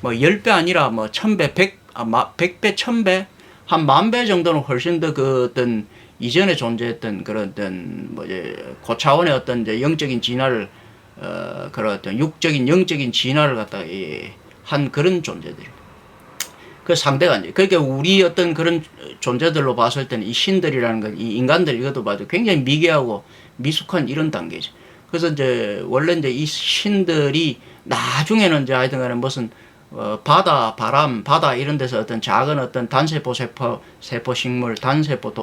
10배 아니라 1000배, 100배, 1000배, 한 10,000배 정도는 훨씬 더 그 어떤 이전에 존재했던 그런 어떤 뭐지 고차원의 어떤 이제 영적인 진화를 그런 어떤 육적인 영적인 진화를 갖다가 한 그런 존재들. 그 상대가 이제 그러니까 우리 어떤 그런 존재들로 봤을 때는 이 신들이라는 건 이 인간들 이것도 봐도 굉장히 미개하고 미숙한 이런 단계죠. 그래서 이제 원래 이제 이 신들이 나중에는 이제 하여튼간에 무슨 바다, 바람, 바다 이런 데서 어떤 작은 어떤 단세포 세포 식물, 단세포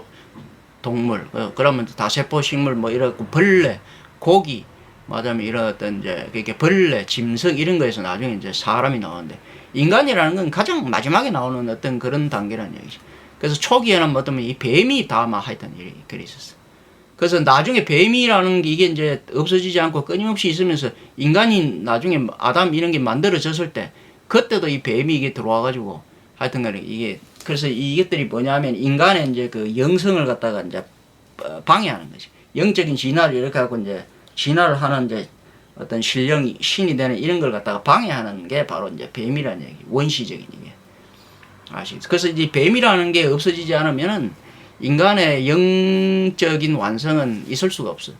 동물, 그러면 다세포 식물 뭐 이렇고 벌레, 고기, 맞으면 이런 어떤 이제 그렇게 벌레, 짐승 이런 거에서 나중에 이제 사람이 나오는데 인간이라는 건 가장 마지막에 나오는 어떤 그런 단계라는 얘기죠. 그래서 초기에는 뭐 어쩌면 이 뱀이 다 막 하여튼 일이 그래 있었어. 그래서 나중에 뱀이라는 게 이게 이제 없어지지 않고 끊임없이 있으면서 인간이 나중에 아담 이런 게 만들어졌을 때 그때도 이 뱀이 이게 들어와가지고 하여튼간에 이게 그래서 이것들이 뭐냐면 인간의 이제 그 영성을 갖다가 이제 방해하는 거지. 영적인 진화를 이렇게 하고 이제 진화를 하는 이제 어떤 신이 되는 이런 걸 갖다가 방해하는 게 바로 이제 뱀이라는 얘기. 원시적인 이게. 아시겠죠? 그래서 이제 뱀이라는 게 없어지지 않으면은 인간의 영적인 완성은 있을 수가 없어.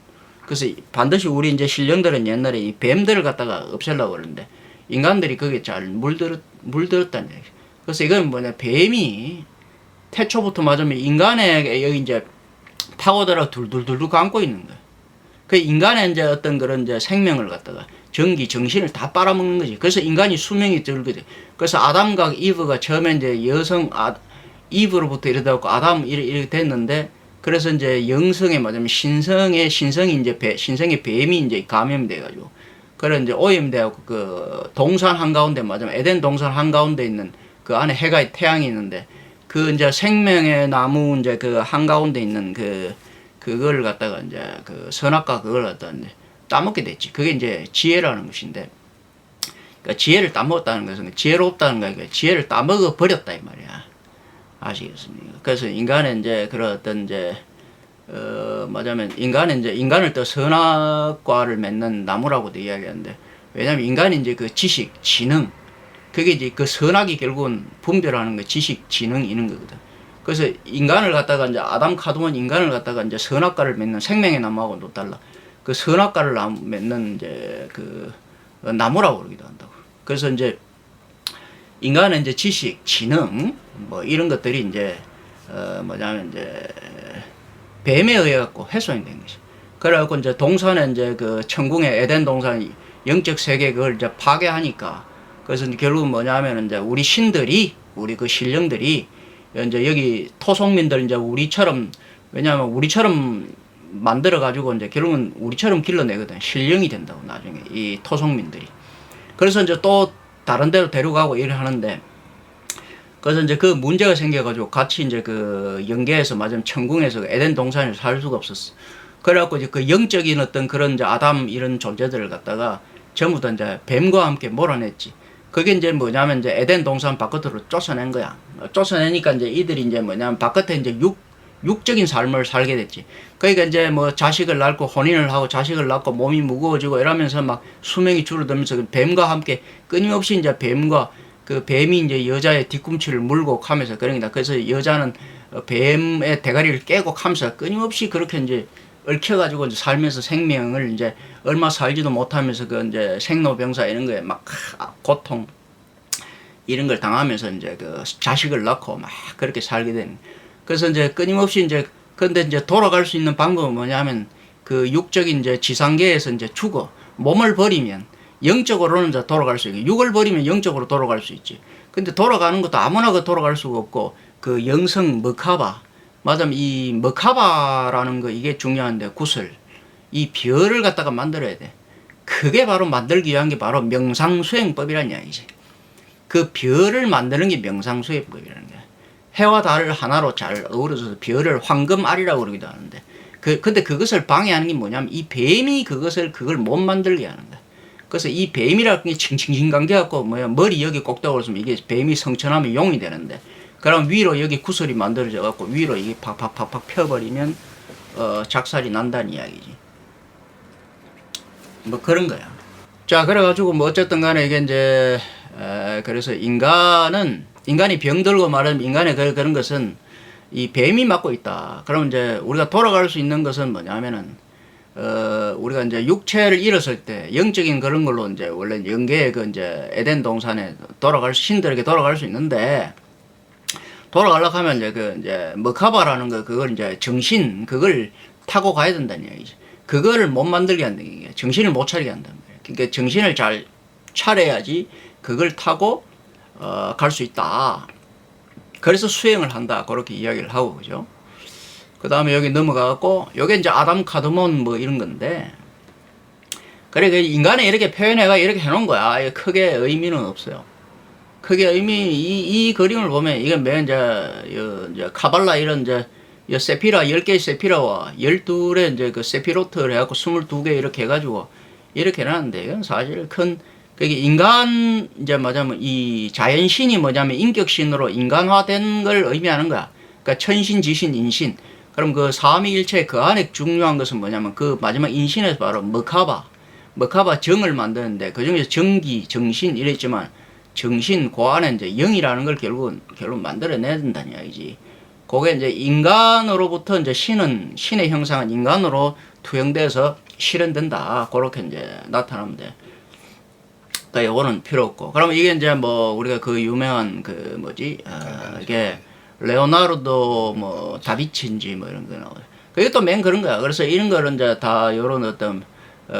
그래서 반드시 우리 이제 신령들은 옛날에 이 뱀들을 갖다가 없애려고 그러는데 인간들이 거기에 잘 물들었다는 얘기. 그래서 이건 뭐냐, 뱀이 태초부터 맞으면 인간의 여기 이제 파고들어 둘둘둘둘 감고 있는 거야. 그 인간의 이제 어떤 그런 이제 생명을 갖다가 전기, 정신을 다 빨아먹는 거지. 그래서 인간이 수명이 들거든. 그래서 아담과 이브가 처음에 이제 이브로부터 이러다 아담 이렇게 됐는데, 그래서 이제 영성에 맞으면 신성의 뱀이 이제 감염돼가지고, 그래 이제 오염돼갖고 그 동산 한가운데 맞으면 에덴 동산 한가운데 있는 그 안에 해가 태양이 있는데 그 이제 생명의 나무 이제 그 한가운데 있는 그걸 갖다가 이제 그 선악과 그걸 갖다가 이제 따먹게 됐지. 그게 이제 지혜라는 것인데, 그러니까 지혜를 따먹었다는 것은 지혜롭다는 거야. 그러니까 지혜를 따먹어 버렸다 이 말이야. 아시겠습니까? 그래서 인간의 이제 그런 어떤 이제 뭐냐면 인간은 이제 인간을 또 선악과를 맺는 나무라고도 이야기하는데, 왜냐면 인간이 이제 그 지식, 지능, 그게 이제 그 선악이 결국은 분별하는 거 지식, 지능 이런 거거든. 그래서 인간을 갖다가 이제 아담 카둠은 인간을 갖다가 이제 선악과를 맺는 생명의 나무하고는 또 달라. 그 선악과를 맺는 이제 그 나무라고 그러기도 한다고. 그래서 이제 인간은 이제 지식, 지능 뭐 이런 것들이 이제 뭐냐면 이제 뱀에 의해 갖고 훼손이 된 것이. 그래갖고 이제 동산에 이제 그 천궁의 에덴 동산 영적 세계 그걸 이제 파괴하니까, 그래서 이제 결국 뭐냐면 이제 우리 신들이 우리 그 신령들이 이제 여기 토속민들 이제 우리처럼, 왜냐하면 우리처럼 만들어 가지고 이제 결국은 우리처럼 길러내거든. 신령이 된다고 나중에 이 토속민들이. 그래서 이제 또 다른 데로 데려가고 일을 하는데, 그래서 이제 그 문제가 생겨가지고 같이 이제 그 영계에서 맞으면 천궁에서 에덴 동산에서 살 수가 없었어. 그래갖고 이제 그 영적인 어떤 그런 이제 아담 이런 존재들을 갖다가 전부 다 이제 뱀과 함께 몰아냈지. 그게 이제 뭐냐면 이제 에덴 동산 바깥으로 쫓아낸 거야. 쫓아내니까 이제 이들이 이제 뭐냐면 바깥에 이제 육적인 삶을 살게 됐지. 그러니까 이제 뭐 자식을 낳고 혼인을 하고 자식을 낳고 몸이 무거워지고 이러면서 막 수명이 줄어들면서 뱀과 함께 끊임없이 이제 그 뱀이 이제 여자의 뒤꿈치를 물고 가면서 그러니까 그래서 여자는 뱀의 대가리를 깨고 가면서 끊임없이 그렇게 이제 얽혀가지고 이제 살면서 생명을 이제 얼마 살지도 못하면서 그 이제 생로병사 이런 거에 막 고통 이런 걸 당하면서 이제 그 자식을 낳고 막 그렇게 살게 되는. 그래서 이제 끊임없이 이제 근데 이제 돌아갈 수 있는 방법은 뭐냐면 그 육적인 이제 지상계에서 이제 죽어 몸을 버리면 영적으로는 이제 돌아갈 수 있고, 육을 버리면 영적으로 돌아갈 수 있지. 근데 돌아가는 것도 아무나 돌아갈 수가 없고, 그 영성 머카바, 맞으면 이 머카바라는 거 이게 중요한데, 구슬, 이 별을 갖다가 만들어야 돼. 그게 바로 만들기 위한 게 바로 명상수행법이라는 이야기지. 그 별을 만드는 게 명상수행법이라는 거야. 해와 달을 하나로 잘 어우러져서 별을 황금알이라고 그러기도 하는데, 근데 그것을 방해하는 게 뭐냐면 이 뱀이 그걸 못 만들게 하는 거야. 그래서 이 뱀이라는 게 칭칭칭 감겨갖고 머리 여기 꼭다가 올으면 이게 뱀이 성천하면 용이 되는데, 그럼 위로 여기 구슬이 만들어져 갖고 위로 이게 팍팍팍팍 펴버리면 작살이 난다는 이야기지. 뭐 그런 거야. 자, 그래가지고 뭐 어쨌든 간에 이게 이제 그래서 인간이 병들고 말하면 인간의 그런 것은 이 뱀이 맡고 있다. 그럼 이제 우리가 돌아갈 수 있는 것은 뭐냐면은 우리가 이제 육체를 잃었을 때 영적인 그런 걸로 이제 원래 영계의 그 이제 에덴 동산에 신들에게 돌아갈 수 있는데, 돌아가려고 하면 이제 그 이제 머카바라는 거, 그걸 이제 정신, 그걸 타고 가야 된다는 얘기지. 그거를 못 만들게 한다는 게, 정신을 못 차리게 한단 말이야. 그러니까 정신을 잘 차려야지 그걸 타고 갈 수 있다. 그래서 수행을 한다. 그렇게 이야기를 하고, 그죠? 그 다음에 여기 넘어가갖고, 요게 이제 아담 카드몬 뭐 이런 건데, 그래, 그 인간이 이렇게 표현해가 이렇게 해놓은 거야. 크게 의미는 없어요. 크게 이 그림을 보면, 이게 맨 이제 카발라 이런 이제 세피라, 10개의 세피라와 12의 이제 그 세피로트를 해갖고 22개 이렇게 해가지고 이렇게 해놨는데, 이건 사실 그게 인간, 이제 뭐냐면 이 자연신이 뭐냐면 인격신으로 인간화된 걸 의미하는 거야. 그러니까 천신, 지신, 인신. 그럼 그 삼위일체 그 안에 중요한 것은 뭐냐면 그 마지막 인신에서 바로 머카바 정을 만드는데, 그 중에서 정기, 정신 이랬지만 정신, 그 안에 이제 영이라는 걸 결국 만들어내야 된다는 이야기지. 그게 이제 인간으로부터 이제 신의 형상은 인간으로 투영돼서 실현된다. 그렇게 이제 나타나면 돼. 그러니까 요거는 필요 없고. 그러면 이게 이제 뭐 우리가 그 유명한 그 뭐지? 이게 레오나르도 뭐 다비치인지 뭐 이런 거 나와요. 그게 또 맨 그런 거야. 그래서 이런 거는 이제 다 요런 어떤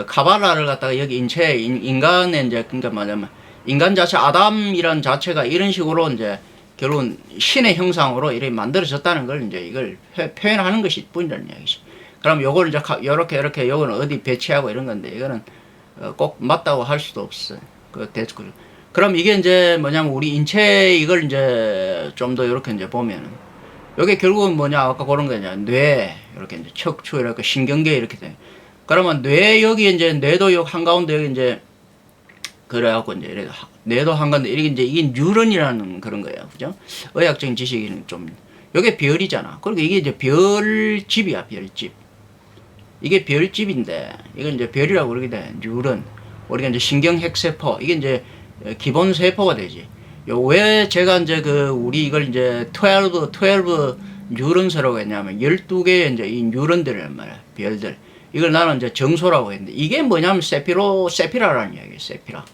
카발라를 갖다가 여기 인간의 이제 그러니까 뭐냐면 인간 자체 아담이란 자체가 이런 식으로 이제 결국은 신의 형상으로 이렇게 만들어졌다는 걸 이제 이걸 표현하는 것이 뿐이라는 이야기지. 그럼 요걸 이제 요렇게 요거는 어디 배치하고 이런 건데, 이거는 꼭 맞다고 할 수도 없어. 그럼 이게 이제 뭐냐면 우리 인체 이걸 이제 좀 더 이렇게 이제 보면은 요게 결국은 뭐냐, 아까 그런 거냐, 뇌 이렇게 이제 척추 이렇게 신경계 이렇게 돼. 그러면 뇌 여기 이제 뇌도 요 한가운데 여기 이제 그래갖고 이제 이렇게 뇌도 한가운데 이렇게 이제 이게 뉴런이라는 그런 거예요, 그죠? 의학적인 지식은 좀 요게 별이잖아. 그리고 이게 이제 별집이야, 별집. 이게 별집인데 이건 이제 별이라고 그러게 돼. 뉴런. 우리가 이제 신경핵세포, 이게 이제 기본 세포가 되지. 요 왜 제가 이제 우리 이걸 이제 12 뉴런스라고 했냐면 12개의 이제 이 뉴런들이란 말이야. 별들. 이걸 나는 이제 정소라고 했는데, 이게 뭐냐면 세피라라는 이야기예요. 세피라.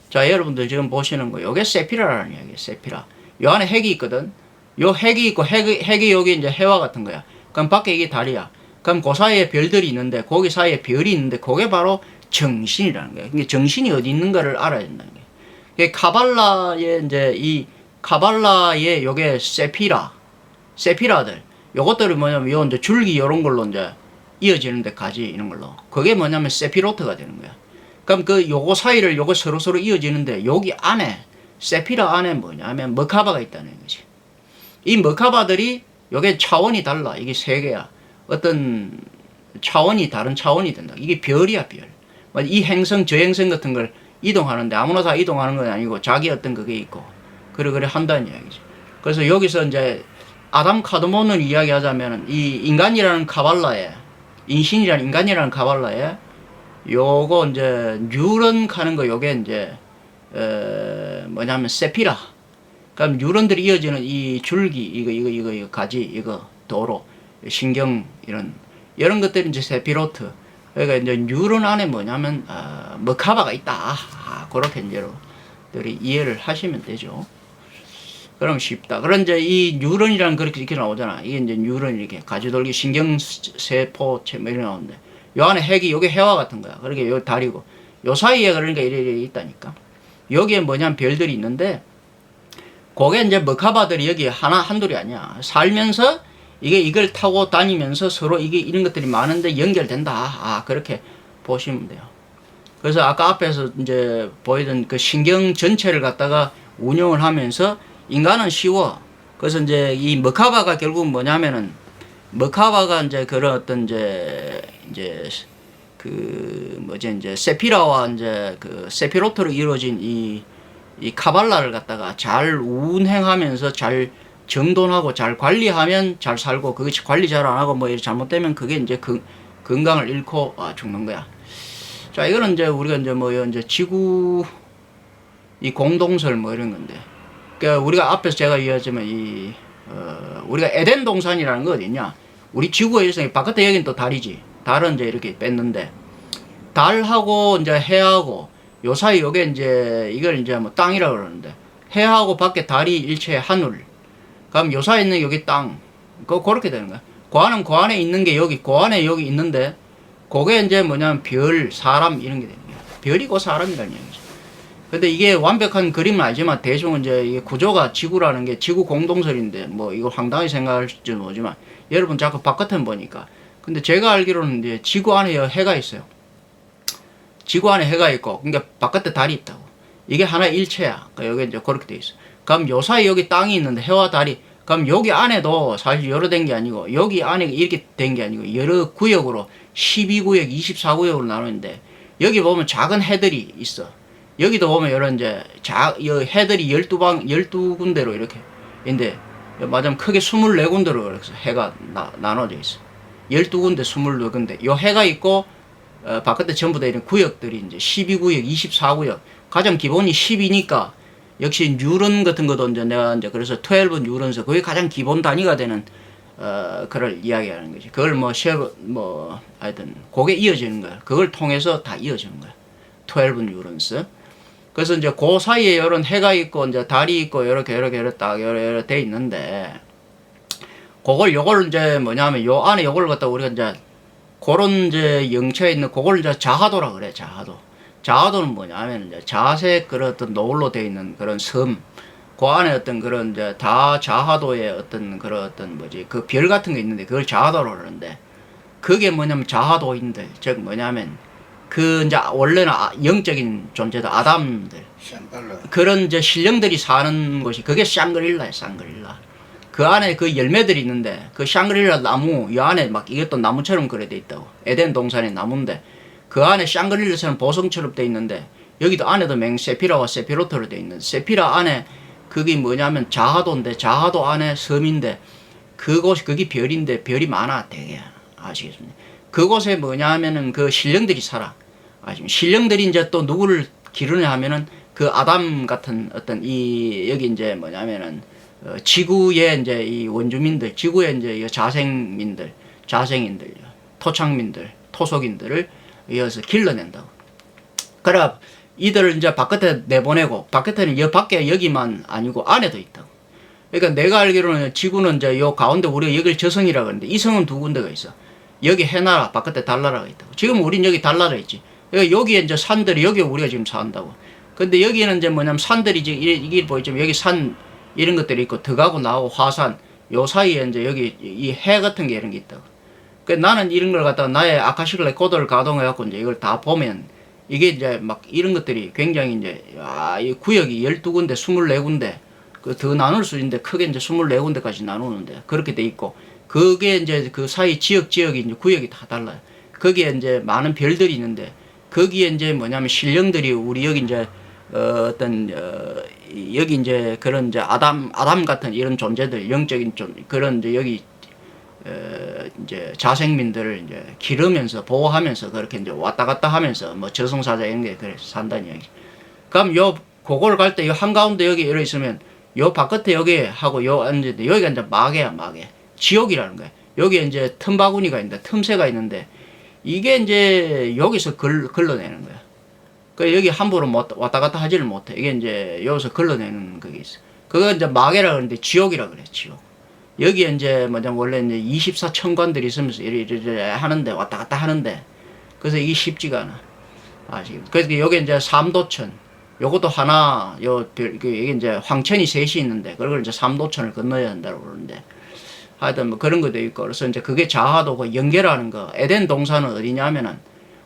자, 여러분들 지금 보시는 거, 요게 세피라라는 이야기예요. 세피라. 요 안에 핵이 있거든. 요 핵이 있고, 핵이 여기 이제 해와 같은 거야. 그럼 밖에 이게 달이야. 그럼 그 사이에 별들이 있는데, 거기 사이에 별이 있는데, 그게 바로 정신이라는 거예요. 그러니까 정신이 어디 있는가를 알아야 된다는 거예요. 카발라의 이제 이 카발라의 요게 세피라들, 요것들이 뭐냐면 요 이제 줄기 요런 걸로 이제 이어지는 데까지 이런 걸로. 그게 뭐냐면 세피로트가 되는 거야. 그럼 요거 사이를 요거 서로 이어지는데, 여기 안에 세피라 안에 뭐냐면 머카바가 있다는 거지. 이 머카바들이 요게 차원이 달라. 이게 세 개야. 어떤 차원이 다른 차원이 된다. 이게 별이야, 별. 이 행성 저 행성 같은 걸 이동하는데 아무나 다 이동하는 건 아니고 자기 어떤 그게 있고 그래 한다는 이야기죠. 그래서 여기서 이제 아담 카드몬을 이야기하자면 이 인간이라는 카발라에, 인신이라는 인간이라는 카발라에 요거 이제 뉴런 하는 거, 요게 이제 뭐냐면 세피라. 그럼 뉴런들이 이어지는 이 줄기, 이거 가지, 이거 도로, 신경 이런 것들이 이제 세피로트. 그러니까 이제 뉴런 안에 뭐냐면 머카바가 있다. 그렇게 이제 여러분들이 이해를 하시면 되죠. 그럼 쉽다. 그런 이제 이 뉴런이라는 그렇게 이렇게 나오잖아. 이게 이제 뉴런 이렇게 가지돌기 신경세포체 뭐 이렇게 나오는데, 요 안에 핵이 요게 해와 같은 거야. 그러니까 요 다리고 요 사이에 그러니까 이래 있다니까. 여기에 뭐냐면 별들이 있는데, 그게 이제 머카바들이 여기 한둘이 아니야. 살면서 이걸 타고 다니면서 서로 이런 것들이 많은데 연결된다. 그렇게 보시면 돼요. 그래서 아까 앞에서 이제 보이던 그 신경 전체를 갖다가 운영을 하면서 인간은 쉬워. 그래서 이제 이 머카바가 결국 뭐냐면은, 머카바가 이제 그런 어떤 이제 그 뭐지 이제 세피라와 이제 그 세피로트로 이루어진 이 카발라를 갖다가 잘 운행하면서 잘 정돈하고 잘 관리하면 잘 살고, 그게 관리 잘 안 하고 뭐 이렇게 잘못되면 그게 이제 건강을 잃고 죽는 거야. 자, 이거는 이제 우리가 이제 뭐 이제 지구 이 공동설 뭐 이런 건데, 그러니까 우리가 앞에서 제가 이야기했지만 이 우리가 에덴 동산이라는 거 어딨냐? 우리 지구의 일성이 바깥에 여긴 또 달이지. 달은 이제 이렇게 뺐는데 달하고 이제 해하고 요 사이 요게 이제 이걸 이제 뭐 땅이라고 그러는데 해하고 밖에 달이 일체 하늘. 그럼 요 사이에 있는 여기 땅. 그렇게 되는 거야. 그 안에 있는 게 여기, 그 안에 여기 있는데 그게 이제 뭐냐면 별, 사람 이런 게 되는 거야. 별이고 사람이라는 얘기죠. 근데 이게 완벽한 그림은 아니지만 대충 이제 이게 구조가 지구라는 게 지구 공동설인데 뭐 이거 황당하게 생각할지 모르지만 여러분 자꾸 바깥에 보니까 근데 제가 알기로는 이제 지구 안에 해가 있어요. 지구 안에 해가 있고 그러니까 바깥에 달이 있다고. 이게 하나 일체야. 그러니까 여기 이제 그렇게 돼 있어. 그럼 요 사이 여기 땅이 있는데 해와 달이 그럼 여기 안에도 사실 여러 된 게 아니고 여기 안에 이렇게 된 게 아니고 여러 구역으로 12구역, 24구역으로 나누는데 여기 보면 작은 해들이 있어. 여기도 보면 이런 이제 해들이 12군데로 이렇게 있는데 맞으면 크게 24군데로 이렇게 해가 나눠져 있어. 12군데, 24군데. 요 해가 있고 바깥에 전부 다 이런 구역들이 이제 12구역, 24구역. 가장 기본이 10이니까 역시 뉴런 같은 것도 이제 내가 이제 그래서 12 뉴런스 그게 가장 기본 단위가 되는 그걸 이야기하는 거지. 그걸 하여튼 그게 이어지는 거야. 그걸 통해서 다 이어지는 거야. 12 뉴런스. 그래서 이제 그 사이에 이런 해가 있고 이제 달이 있고 이렇게 딱 이렇게 돼 있는데 요걸 이제 뭐냐면 요 안에 요걸 갖다 우리가 이제 그런 이제 영체에 있는 그걸 이제 자하도라 그래. 자하도는 뭐냐면 이제 자색 그런 어떤 노을로 되어 있는 그런 섬, 그 안에 어떤 그런 이제 다 자하도의 어떤 그런 어떤 그 별 같은 게 있는데 그걸 자하도로 그러는데 그게 뭐냐면 자하도인들, 즉 뭐냐면 그 이제 원래는 영적인 존재들 아담들 그런 이제 신령들이 사는 곳이 그게 샹그릴라야. 그 안에 그 열매들이 있는데 그 샹그릴라 나무 이 안에 막 이것도 나무처럼 그래 돼 있다고. 에덴 동산의 나무인데 그 안에 샹그릴라처럼 보석처럼 돼 있는데 여기도 안에도 세피라와 세피로트로 돼 있는 세피라 안에 그게 뭐냐면 자하도인데 자하도 안에 섬인데 그게 별인데 별이 많아 되게 아시겠습니까? 그곳에 뭐냐면은 그 신령들이 살아. 아시면 신령들이 이제 또 누구를 기르냐 하면은 그 아담 같은 어떤 여기 이제 뭐냐면은 지구의 이제 이 원주민들, 지구의 이제 자생인들, 토착민들, 토속인들을 이어서 길러낸다고. 그래 이들을 이제 바깥에 내보내고 바깥에는 밖에 여기만 아니고 안에도 있다고. 그러니까 내가 알기로는 지구는 이제 요 가운데 우리가 여기를 저성이라고 하는데 이 성은 두 군데가 있어. 여기 해나라 바깥에 달나라가 있다고. 지금 우린 여기 달나라 있지. 여기에 이제 산들이 여기 우리가 지금 산다고. 근데 여기는 이제 뭐냐면 산들이 지금 이게 보이지만 여기 산 이런 것들이 있고 덕하고 나하고 화산 요 사이에 이제 여기 이 해 같은 게 이런 게 있다고. 그 나는 이런 걸 갖다가 나의 아카시클 코드를 가동해 갖고 이제 이걸 다 보면 이게 이제 막 이런 것들이 굉장히 이제 이 구역이 12군데 24군데 그 더 나눌 수 있는데 크게 이제 24군데까지 나누는데 그렇게 돼 있고 그게 이제 그 사이 지역이 이제 구역이 다 달라요. 거기에 이제 많은 별들이 있는데 거기에 이제 뭐냐면 신령들이 우리 여기 이제 여기 이제 그런 이제 아담 같은 이런 존재들 영적인 그런 이제 여기 이제 자생민들을 이제 기르면서 보호하면서 그렇게 이제 왔다 갔다 하면서 뭐 저승사자 이런 게 그래 산다는 이야기. 그럼 그걸 갈 때 요 한가운데 여기 이러 있으면 요 바깥에 여기 하고 요 앉는데 여기가 이제 마개야. 지옥이라는 거야. 여기에 이제 틈바구니가 있는데 틈새가 있는데 이게 이제 여기서 걸러내는 거야. 그 여기 함부로 왔다 갔다 하지를 못해. 이게 이제 여기서 걸러내는 그게 있어. 그거 이제 마개라 그러는데 지옥이라 그래. 지옥. 여기에 이제 뭐냐면 원래 이제 24천관들이 있으면서 이래 하는데 왔다 갔다 하는데 그래서 이게 쉽지가 않아. 아시겠죠? 그래서 여기 이제 삼도천 요것도 하나 이게 이제 황천이 셋이 있는데 그걸 이제 삼도천을 건너야 한다고 그러는데 하여튼 뭐 그런 것도 있고 그래서 이제 그게 자하도고 연결하는 거. 에덴 동산은 어디냐면은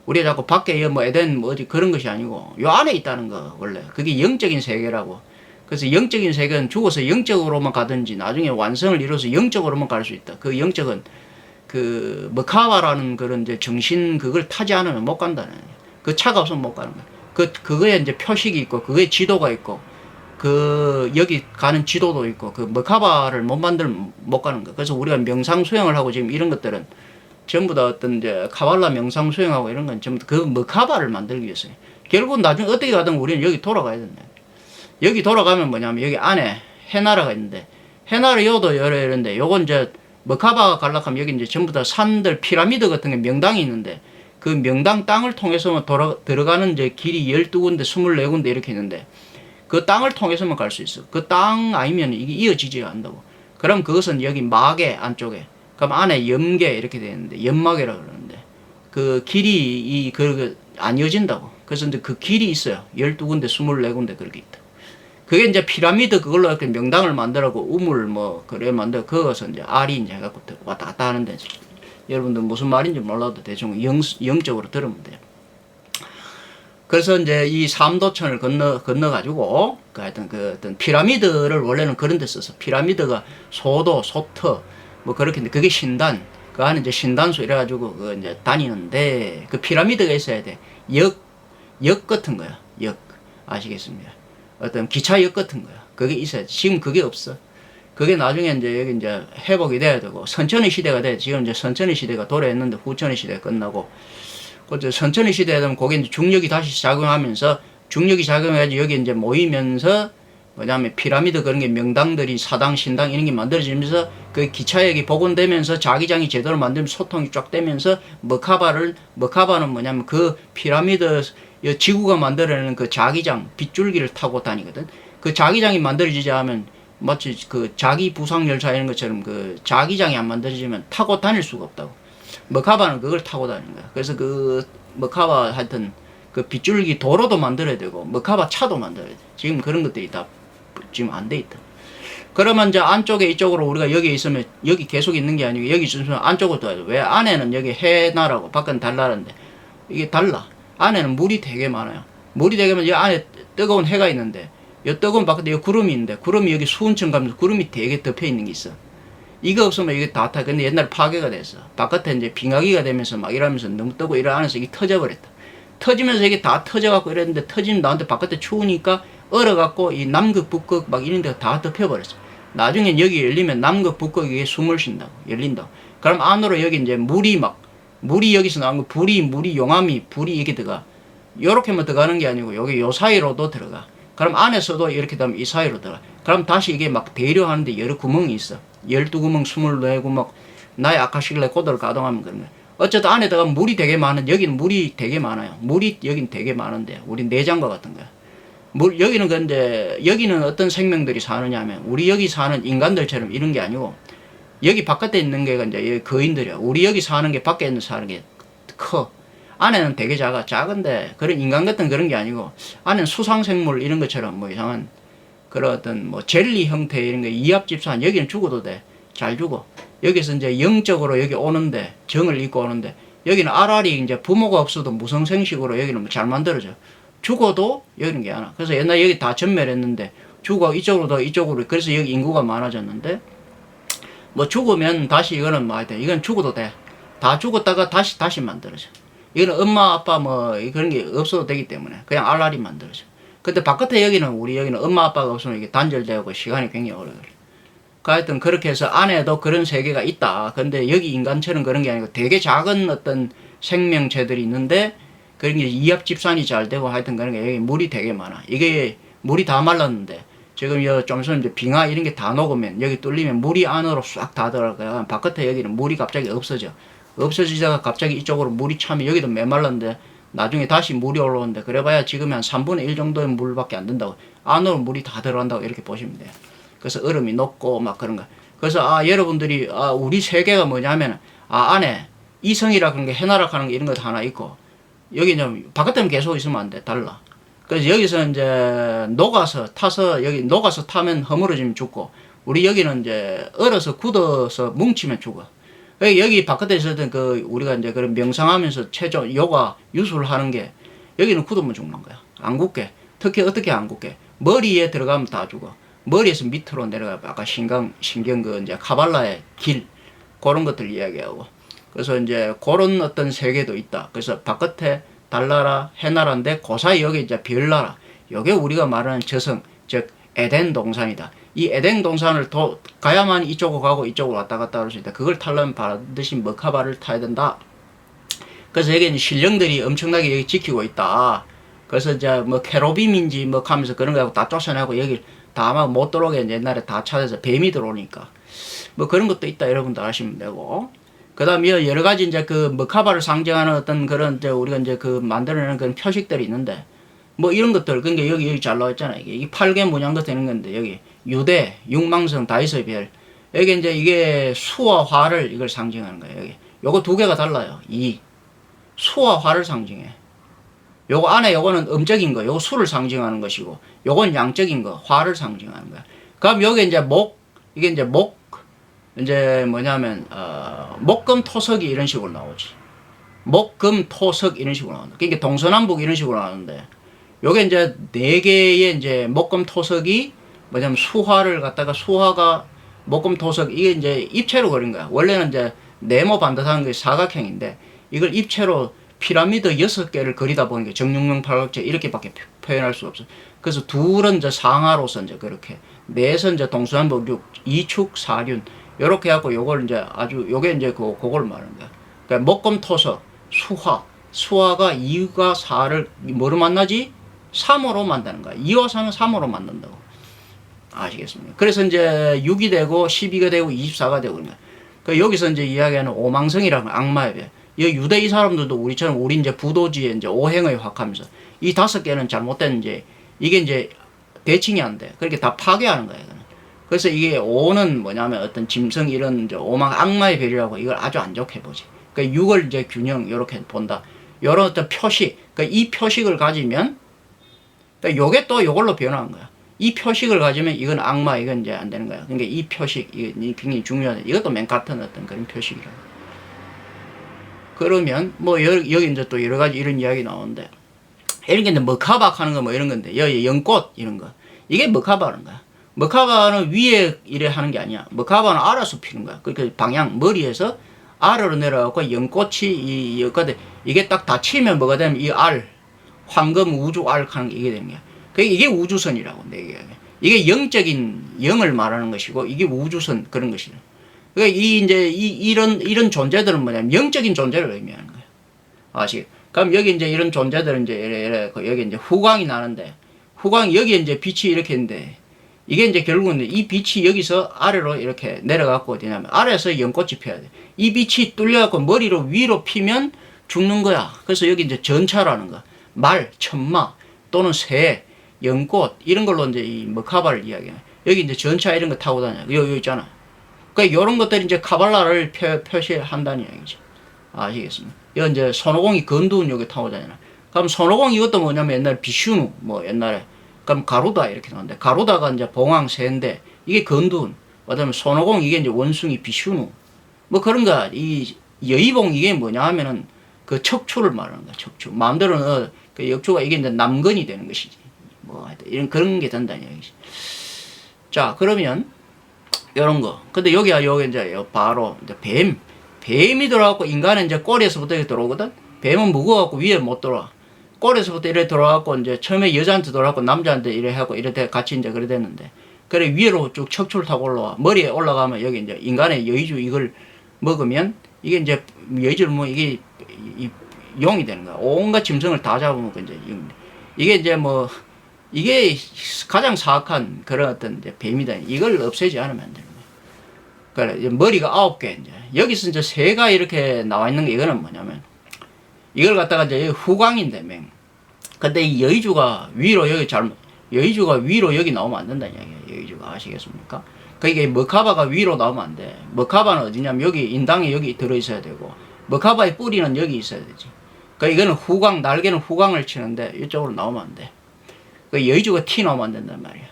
우리가 자꾸 밖에 뭐 에덴 뭐 어디 그런 것이 아니고 요 안에 있다는 거 원래. 그게 영적인 세계라고. 그래서 영적인 세계는 죽어서 영적으로만 가든지 나중에 완성을 이뤄서 영적으로만 갈 수 있다. 그 영적은 그 머카바라는 그런 이제 정신 그걸 타지 않으면 못 간다는 거예요. 그 차가 없으면 못 가는 거예요. 그거에 이제 표식이 있고 그거에 지도가 있고 그 여기 가는 지도도 있고 그 머카바를 못 만들면 못 가는 거예요. 그래서 우리가 명상 수행을 하고 지금 이런 것들은 전부 다 어떤 이제 카발라 명상 수행하고 이런 건 전부 다 그 머카바를 만들기 위해서요. 결국은 나중에 어떻게 가든 우리는 여기 돌아가야 된다. 여기 돌아가면 뭐냐면 여기 안에 해나라가 있는데 해나를 요도 여러 이런데 요건 이제 머카바 갈락하면 여기 이제 전부 다 산들 피라미드 같은 게 명당이 있는데 그 명당 땅을 통해서만 들어가는 이제 길이 12군데 24군데 이렇게 있는데 그 땅을 통해서만 갈 수 있어. 그 땅 아니면 이게 이어지지가 않는다고. 그럼 그것은 여기 마계 안쪽에 그럼 안에 염계 이렇게 되는데 연마계라 그러는데 그 길이 안 이어진다고. 그래서 이제 그 길이 있어요. 12군데 24군데 그렇게 있다. 그게 이제 피라미드 그걸로 이렇게 명당을 만들고 우물 뭐 그래 만들고 그것은 이제 알이 이제 해갖고 왔다 갔다 하는 데지. 여러분들 무슨 말인지 몰라도 대충 영적으로 들으면 돼요. 그래서 이제 이 삼도천을 건너가지고 그 하여튼 그 어떤 피라미드를 원래는 그런 데 썼어. 피라미드가 소도, 소터 뭐 그렇게 그게 신단 그 안에 이제 신단수 이래가지고 그 이제 다니는데 그 피라미드가 있어야 돼. 역 같은 거야. 역 아시겠습니까? 어떤 기차역 같은 거야. 그게 있어야지. 지금 그게 없어. 그게 나중에 이제 여기 이제 회복이 돼야 되고 선천의 시대가 돼. 지금 이제 선천의 시대가 도래했는데 후천의 시대가 끝나고 그 선천의 시대에 되면 거기 이제 중력이 다시 작용하면서 중력이 작용해야지 여기 이제 모이면서 뭐냐면 피라미드 그런 게 명당들이 사당 신당 이런 게 만들어지면서 그 기차역이 복원되면서 자기장이 제대로 만들면 소통이 쫙 되면서 머카바는 뭐냐면 그 피라미드 지구가 만들어내는 그 자기장 빗줄기를 타고 다니거든. 그 자기장이 만들어지지 않으면 마치 그 자기 부상 열차 이런 것처럼 그 자기장이 안 만들어지면 타고 다닐 수가 없다고. 머카바는 그걸 타고 다니는 거야. 그래서 그 머카바 하여튼 그 빗줄기 도로도 만들어야 되고 머카바 차도 만들어야 돼. 지금 그런 것들이 다 지금 안 돼 있다. 그러면 이제 안쪽에 이쪽으로 우리가 여기 있으면 여기 계속 있는 게 아니고 여기 있으면 안쪽으로 둬야 돼. 왜 안에는 여기 해나라고 밖은 달나라인데 이게 달라. 안에는 물이 되게 많아요. 물이 되게 많으면 이 안에 뜨거운 해가 있는데 이 뜨거운 바깥에 여기 구름이 있는데 구름이 여기 수온층 가면서 구름이 되게 덮여 있는 게 있어. 이거 없으면 이게 다 타. 근데 옛날에 파괴가 됐어. 바깥에 이제 빙하기가 되면서 막 이러면서 너무 뜨고 이러 안에서 이게 터져버렸다. 터지면서 이게 다 터져갖고 이랬는데 터지면 나한테 바깥에 추우니까 얼어갖고 이 남극, 북극 막 이런 데가 다 덮여버렸어. 나중에 여기 열리면 남극, 북극 이게 숨을 쉰다고. 열린다고. 그럼 안으로 여기 이제 물이 여기서 나온 거 물이 용암이 불이 이게 들어가. 요렇게만 들어가는 게 아니고 여기 요 사이로도 들어가. 그럼 안에서도 이렇게 되면 이 사이로 들어가. 그럼 다시 이게 막 대류하는데 여러 구멍이 있어. 12구멍, 24구멍, 나의 아카식레 코드를 가동하면 그런 거야. 어쨌든 안에다가 물이 되게 많은, 여기는 물이 되게 많아요. 물이 여긴 되게 많은데, 우리 내장과 같은 거야. 여기는 근데, 여기는 어떤 생명들이 사느냐 하면, 우리 여기 사는 인간들처럼 이런 게 아니고, 여기 바깥에 있는 게 이제 거인들이야. 우리 여기 사는 게 밖에 있는 사는 게 커. 안에는 되게 작은데, 그런 인간 같은 그런 게 아니고, 안에는 수상생물 이런 것처럼 뭐 이상한, 그런 어떤 뭐 젤리 형태 이런 거 이합집산 여기는 죽어도 돼. 잘 죽어. 여기서 이제 영적으로 여기 오는데 정을 입고 오는데 여기는 알알이 이제 부모가 없어도 무성생식으로 여기는 뭐 잘 만들어져. 죽어도 여기는 게 하나. 그래서 옛날 여기 다 전멸했는데 죽어 이쪽으로 그래서 여기 인구가 많아졌는데 뭐 죽으면 다시 이거는 뭐 하여튼 이건 죽어도 돼. 다 죽었다가 다시 만들어져. 이거는 엄마 아빠 뭐 그런 게 없어도 되기 때문에 그냥 알알이 만들어져. 근데 바깥에 우리 여기는 엄마 아빠가 없으면 이게 단절되고 시간이 굉장히 오래 걸려. 하여튼 그렇게 해서 안에도 그런 세계가 있다. 근데 여기 인간처럼 그런 게 아니고 되게 작은 어떤 생명체들이 있는데 그런 게 이합집산이 잘 되고 하여튼 그런 게 여기 물이 되게 많아. 이게 물이 다 말랐는데 지금 좀 있으면 이제 빙하 이런 게 다 녹으면 여기 뚫리면 물이 안으로 싹 다 들어가요. 바깥에 여기는 물이 갑자기 없어져. 없어지다가 갑자기 이쪽으로 물이 차면 여기도 메말랐는데 나중에 다시 물이 올라오는데 그래봐야 지금 한 3분의 1 정도의 물밖에 안 된다고. 안으로 물이 다 들어간다고 이렇게 보시면 돼요. 그래서 얼음이 녹고 막 그런 거. 그래서 여러분들이 우리 세계가 뭐냐면 안에 이성이라 그런 게 해나락 하는 게 이런 것도 하나 있고 여기 좀 바깥에는 계속 있으면 안 돼. 달라. 그래서 여기서 이제 녹아서 타면 허물어지면 죽고 우리 여기는 이제 얼어서 굳어서 뭉치면 죽어. 여기 바깥에 있었던 우리가 이제 그런 명상하면서 요가 유술하는 게 여기는 굳으면 죽는 거야. 안 굳게. 특히 어떻게 안 굳게. 머리에 들어가면 다 죽어. 머리에서 밑으로 내려가 아까 신경 이제 카발라의 길 그런 것들 이야기하고. 그래서 이제 그런 어떤 세계도 있다. 그래서 바깥에 달나라, 해나라인데 그 사이 여기 이제 별나라. 요게 우리가 말하는 저성, 즉 에덴 동산이다. 이 에덴 동산을 가야만 이쪽으로 가고 이쪽으로 왔다 갔다 할 수 있다. 그걸 타려면 반드시 머카바를 타야 된다. 그래서 여기는 신령들이 엄청나게 여기 지키고 있다. 그래서 이제 뭐 캐로빔인지 뭐 하면서 그런 거 다 쫓아내고 여기 다 아마 못 들어오게 옛날에 다 찾아서 뱀이 들어오니까 뭐 그런 것도 있다 여러분들 아시면 되고. 그 다음에 여러 가지 이제 그 머카바를 상징하는 어떤 그런 이제 우리가 이제 그 만들어내는 그런 표식들이 있는데 뭐 이런 것들 그러니까 여기 잘 나와 있잖아요. 이게 8개 문양도 되는 건데 여기 유대, 육망성, 다이소의 별 여기 이제 이게 수와 화를 이걸 상징하는 거예요. 여기 요거 두 개가 달라요. 이 수와 화를 상징해. 요거 안에 요거는 음적인 거, 요거 수를 상징하는 것이고, 요건 양적인 거, 화를 상징하는 거야. 그럼 여기 이제 이게 이제 이제 뭐냐면, 목금 토석이 이런 식으로 나오지. 목금 토석 이런 식으로 나온다. 그러니까 동서남북 이런 식으로 나오는데, 요게 이제 네 개의 이제 목금 토석이 뭐냐면 수화를 갖다가 수화가 목금 토석, 이게 이제 입체로 그린 거야. 원래는 이제 네모 반듯한 게 사각형인데, 이걸 입체로 피라미드 6개를 그리다 보니까 정육면 팔각체 이렇게밖에 표현할 수 없어. 그래서 둘은 이제 상하로서 이제 그렇게, 넷은 이제 동서남북 6, 2축 4륜 요렇게 하고 요걸 이제 아주 요게 이제 그걸 말하는 거야. 그러니까 목금토석 수화가 2과 4를 뭐로 만나지? 3으로 만드는 거야. 2와 4는 3으로 만든다고. 아시겠습니까? 그래서 이제 6이 되고 12가 되고 24가 되고 그런 거야. 그러니까 여기서 이제 이야기하는 오망성이라는 악마에 비해 이 유대 이 사람들도 우리처럼 우리 이제 부도지에 이제 오행을 확하면서 이 5개는 잘못된 이게 이제 대칭이 안 돼. 그렇게 다 파괴하는 거예요. 그래서 이게 오는 뭐냐면 어떤 짐승 이런 이제 오망 악마의 별이라고 이걸 아주 안 좋게 보지. 그러니까 6을 이제 균형 이렇게 본다. 이런 어떤 표식. 그러니까 이 표식을 가지면 그러니까 요게 또 요걸로 변화한 거야. 이 표식을 가지면 이건 악마 이건 이제 안 되는 거야. 그러니까 이 표식 이게 굉장히 중요하다. 이것도 맨 같은 어떤 그런 표식이라고. 그러면 뭐 여기 이제 또 여러 가지 이런 이야기 나오는데 이런 게 이제 머카박 하는 거 뭐 이런 건데 여기 연꽃 이런 거 이게 머카바는 거야. 머카바는 위에 이래 하는 게 아니야. 머카바는 아래서 피는 거야. 그러니까 방향 머리에서 아래로 내려가고 연꽃이 이게 딱 닫히면 뭐가 되면 이 황금 우주 하는 게 이게 되는 거야. 이게 우주선이라고 내 이게 영적인 영을 말하는 것이고 이게 우주선 그런 것이다. 그러니까 이런 존재들은 뭐냐면 영적인 존재를 의미하는 거예요. 아시겠? 그럼 여기 이제 이런 존재들은 이제 여기 이제 후광이 나는데 여기 이제 빛이 이렇게 있는데 이게 이제 결국은 이 빛이 여기서 아래로 이렇게 내려갖고 어디냐면 아래에서 연꽃이 피어야 돼. 이 빛이 뚫려갖고 머리로 위로 피면 죽는 거야. 그래서 여기 이제 전차라는 거, 천마 또는 새, 연꽃 이런 걸로 이제 이 머카바를 이야기해. 여기 이제 전차 이런 거 타고 다녀. 여기 있잖아. 그러니까 이런 것들이 이제 카발라를 표시한다는 이야기죠. 아시겠습니까? 이건 이제 손오공이 건두운 여기 타고 다니나. 그럼 손오공 이것도 뭐냐면 옛날에 비슈누 뭐 옛날에 그럼 가루다 이렇게 나오는데 가루다가 이제 봉황 새인데 이게 건두운. 그다음에 손오공 이게 이제 원숭이 비슈누 뭐 그런 거. 이 여의봉 이게 뭐냐 하면은 그 척추를 말하는 거야. 척추. 마음대로는 그 역추가 이게 이제 남근이 되는 것이지. 뭐 이런 그런 게 된다는 얘기지. 자 그러면 이런 거. 근데 여기 이제 바로 이제 뱀이 들어가고 인간은 이제 꼬리에서부터 이렇게 들어오거든. 뱀은 무거워갖고 위에 못 들어와. 꼬리에서부터 이래 들어와갖고 이제 처음에 여자한테 들어와갖고 남자한테 이래 하고 이래 같이 이제 그래 됐는데. 그래 위로 쭉 척추를 타고 올라와. 머리에 올라가면 여기 이제 인간의 여의주 이걸 먹으면 이게 이제 여의주를 뭐 이게 용이 되는 거야. 온갖 짐승을 다 잡아먹고 이제 이게 이제 뭐 이게 가장 사악한 그런 어떤 이제 뱀이다. 이걸 없애지 않으면 안 되는 거야. 그래, 머리가 9개, 이제. 여기서 이제 새가 이렇게 나와 있는 게 이거는 뭐냐면, 이걸 갖다가 이제 후광인데, 근데 이 여의주가 위로 여의주가 위로 여기 나오면 안 된다는 이야기야. 여의주가 아시겠습니까? 그게 머카바가 위로 나오면 안 돼. 머카바는 어디냐면 여기 인당에 여기 들어있어야 되고, 머카바의 뿌리는 여기 있어야 되지. 그러니까 이거는 날개는 후광을 치는데 이쪽으로 나오면 안 돼. 그 여의주가 티 나오면 안 된단 말이야.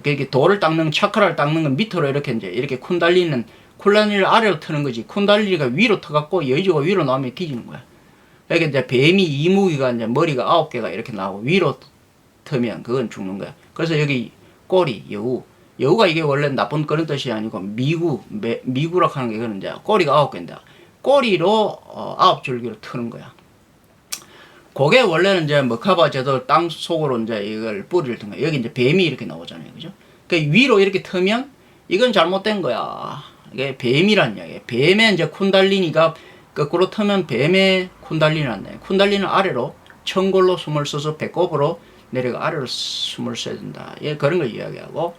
그러니까 돌을 닦는, 차크라를 닦는 건 밑으로 이렇게 쿤달리를 아래로 트는 거지. 쿤달리가 위로 터갖고 여의주가 위로 나오면 뒤지는 거야. 그러니까 이제 뱀이 이무기가 이제 머리가 9개가 이렇게 나오고 위로 터면 그건 죽는 거야. 그래서 여기 꼬리, 여우가 이게 원래 나쁜 그런 뜻이 아니고 미구라고 하는 게 이거는 이제 꼬리가 9개인데 꼬리로 9줄기로 트는 거야. 그게 원래는 이제 머카바 제도 땅 속으로 이제 이걸 뿌리를 튼 거야. 여기 이제 뱀이 이렇게 나오잖아요. 그죠? 그 위로 이렇게 트면 이건 잘못된 거야. 이게 뱀이란 이야기야. 뱀의 이제 쿤달리니가 거꾸로 트면 뱀의 쿤달리는 안 돼. 쿤달리는 아래로 청골로 숨을 써서 배꼽으로 내려가 아래로 숨을 쉬어야 된다. 예, 그런 걸 이야기하고,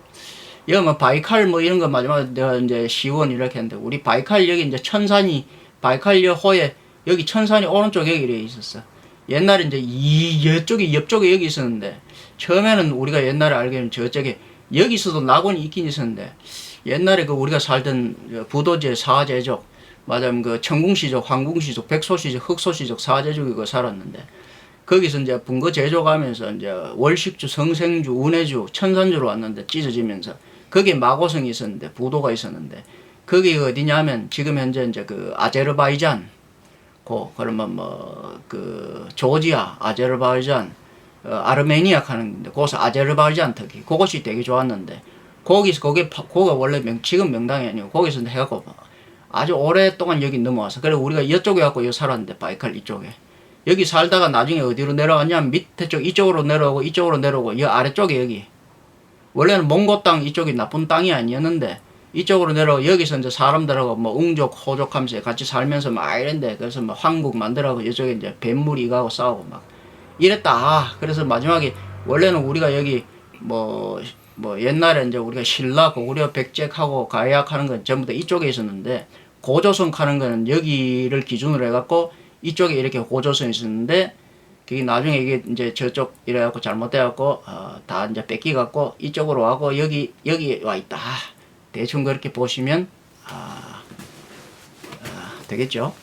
여기 뭐 바이칼 뭐 이런 거 마지막에 내가 이제 시원 이렇게 했는데, 우리 바이칼 여기 이제 천산이, 바이칼 호에 여기 천산이 오른쪽에 여기 이렇게 있었어. 옛날에 이제 이쪽에 옆쪽에 여기 있었는데, 처음에는 우리가 옛날에 알기로는 저쪽에 여기서도 낙원이 있긴 있었는데, 옛날에 그 우리가 살던 부도제 사제족, 맞아요. 그 청궁시족, 황궁시족, 백소시족, 흑소시족, 사제족이 그 살았는데, 거기서 이제 분거 제조가면서 이제 월식주, 성생주, 운해주, 천산주로 왔는데 찢어지면서 거기에 마고성이 있었는데 부도가 있었는데 거기 어디냐면 지금 현재 이제 그 아제르바이잔, 그러면 뭐 그 조지아, 아제르바이잔, 아르메니아 하는데 거기서 아제르바이잔 터키 그것이 되게 좋았는데 거기가 원래 지금 명당이 아니고 거기서 해갖고 아주 오랫동안 여기 넘어와서 그래 우리가 이쪽에 갖고 여기 살았는데 바이칼 이쪽에. 여기 살다가 나중에 어디로 내려왔냐면 밑에 쪽 이쪽으로 내려오고 이쪽으로 내려오고 이 아래쪽에 여기 원래는 몽고 땅 이쪽이 나쁜 땅이 아니었는데 이쪽으로 내려오고 여기서 이제 사람들하고 뭐 웅족 호족 하면서 같이 살면서 막 이랬는데 그래서 뭐 황국 만들어가고 이쪽에 이제 뱀물이 가고 싸우고 막 이랬다. 그래서 마지막에 원래는 우리가 여기 뭐 옛날에 이제 우리가 신라 고구려 백제하고 가야하는 건 전부 다 이쪽에 있었는데 고조선 하는 거는 여기를 기준으로 해갖고 이쪽에 이렇게 고조선이 있었는데 그게 나중에 이게 이제 저쪽 이래갖고 잘못돼갖고 다 이제 뺏기갖고 이쪽으로 와고 여기 와 있다. 대충 그렇게 보시면 되겠죠.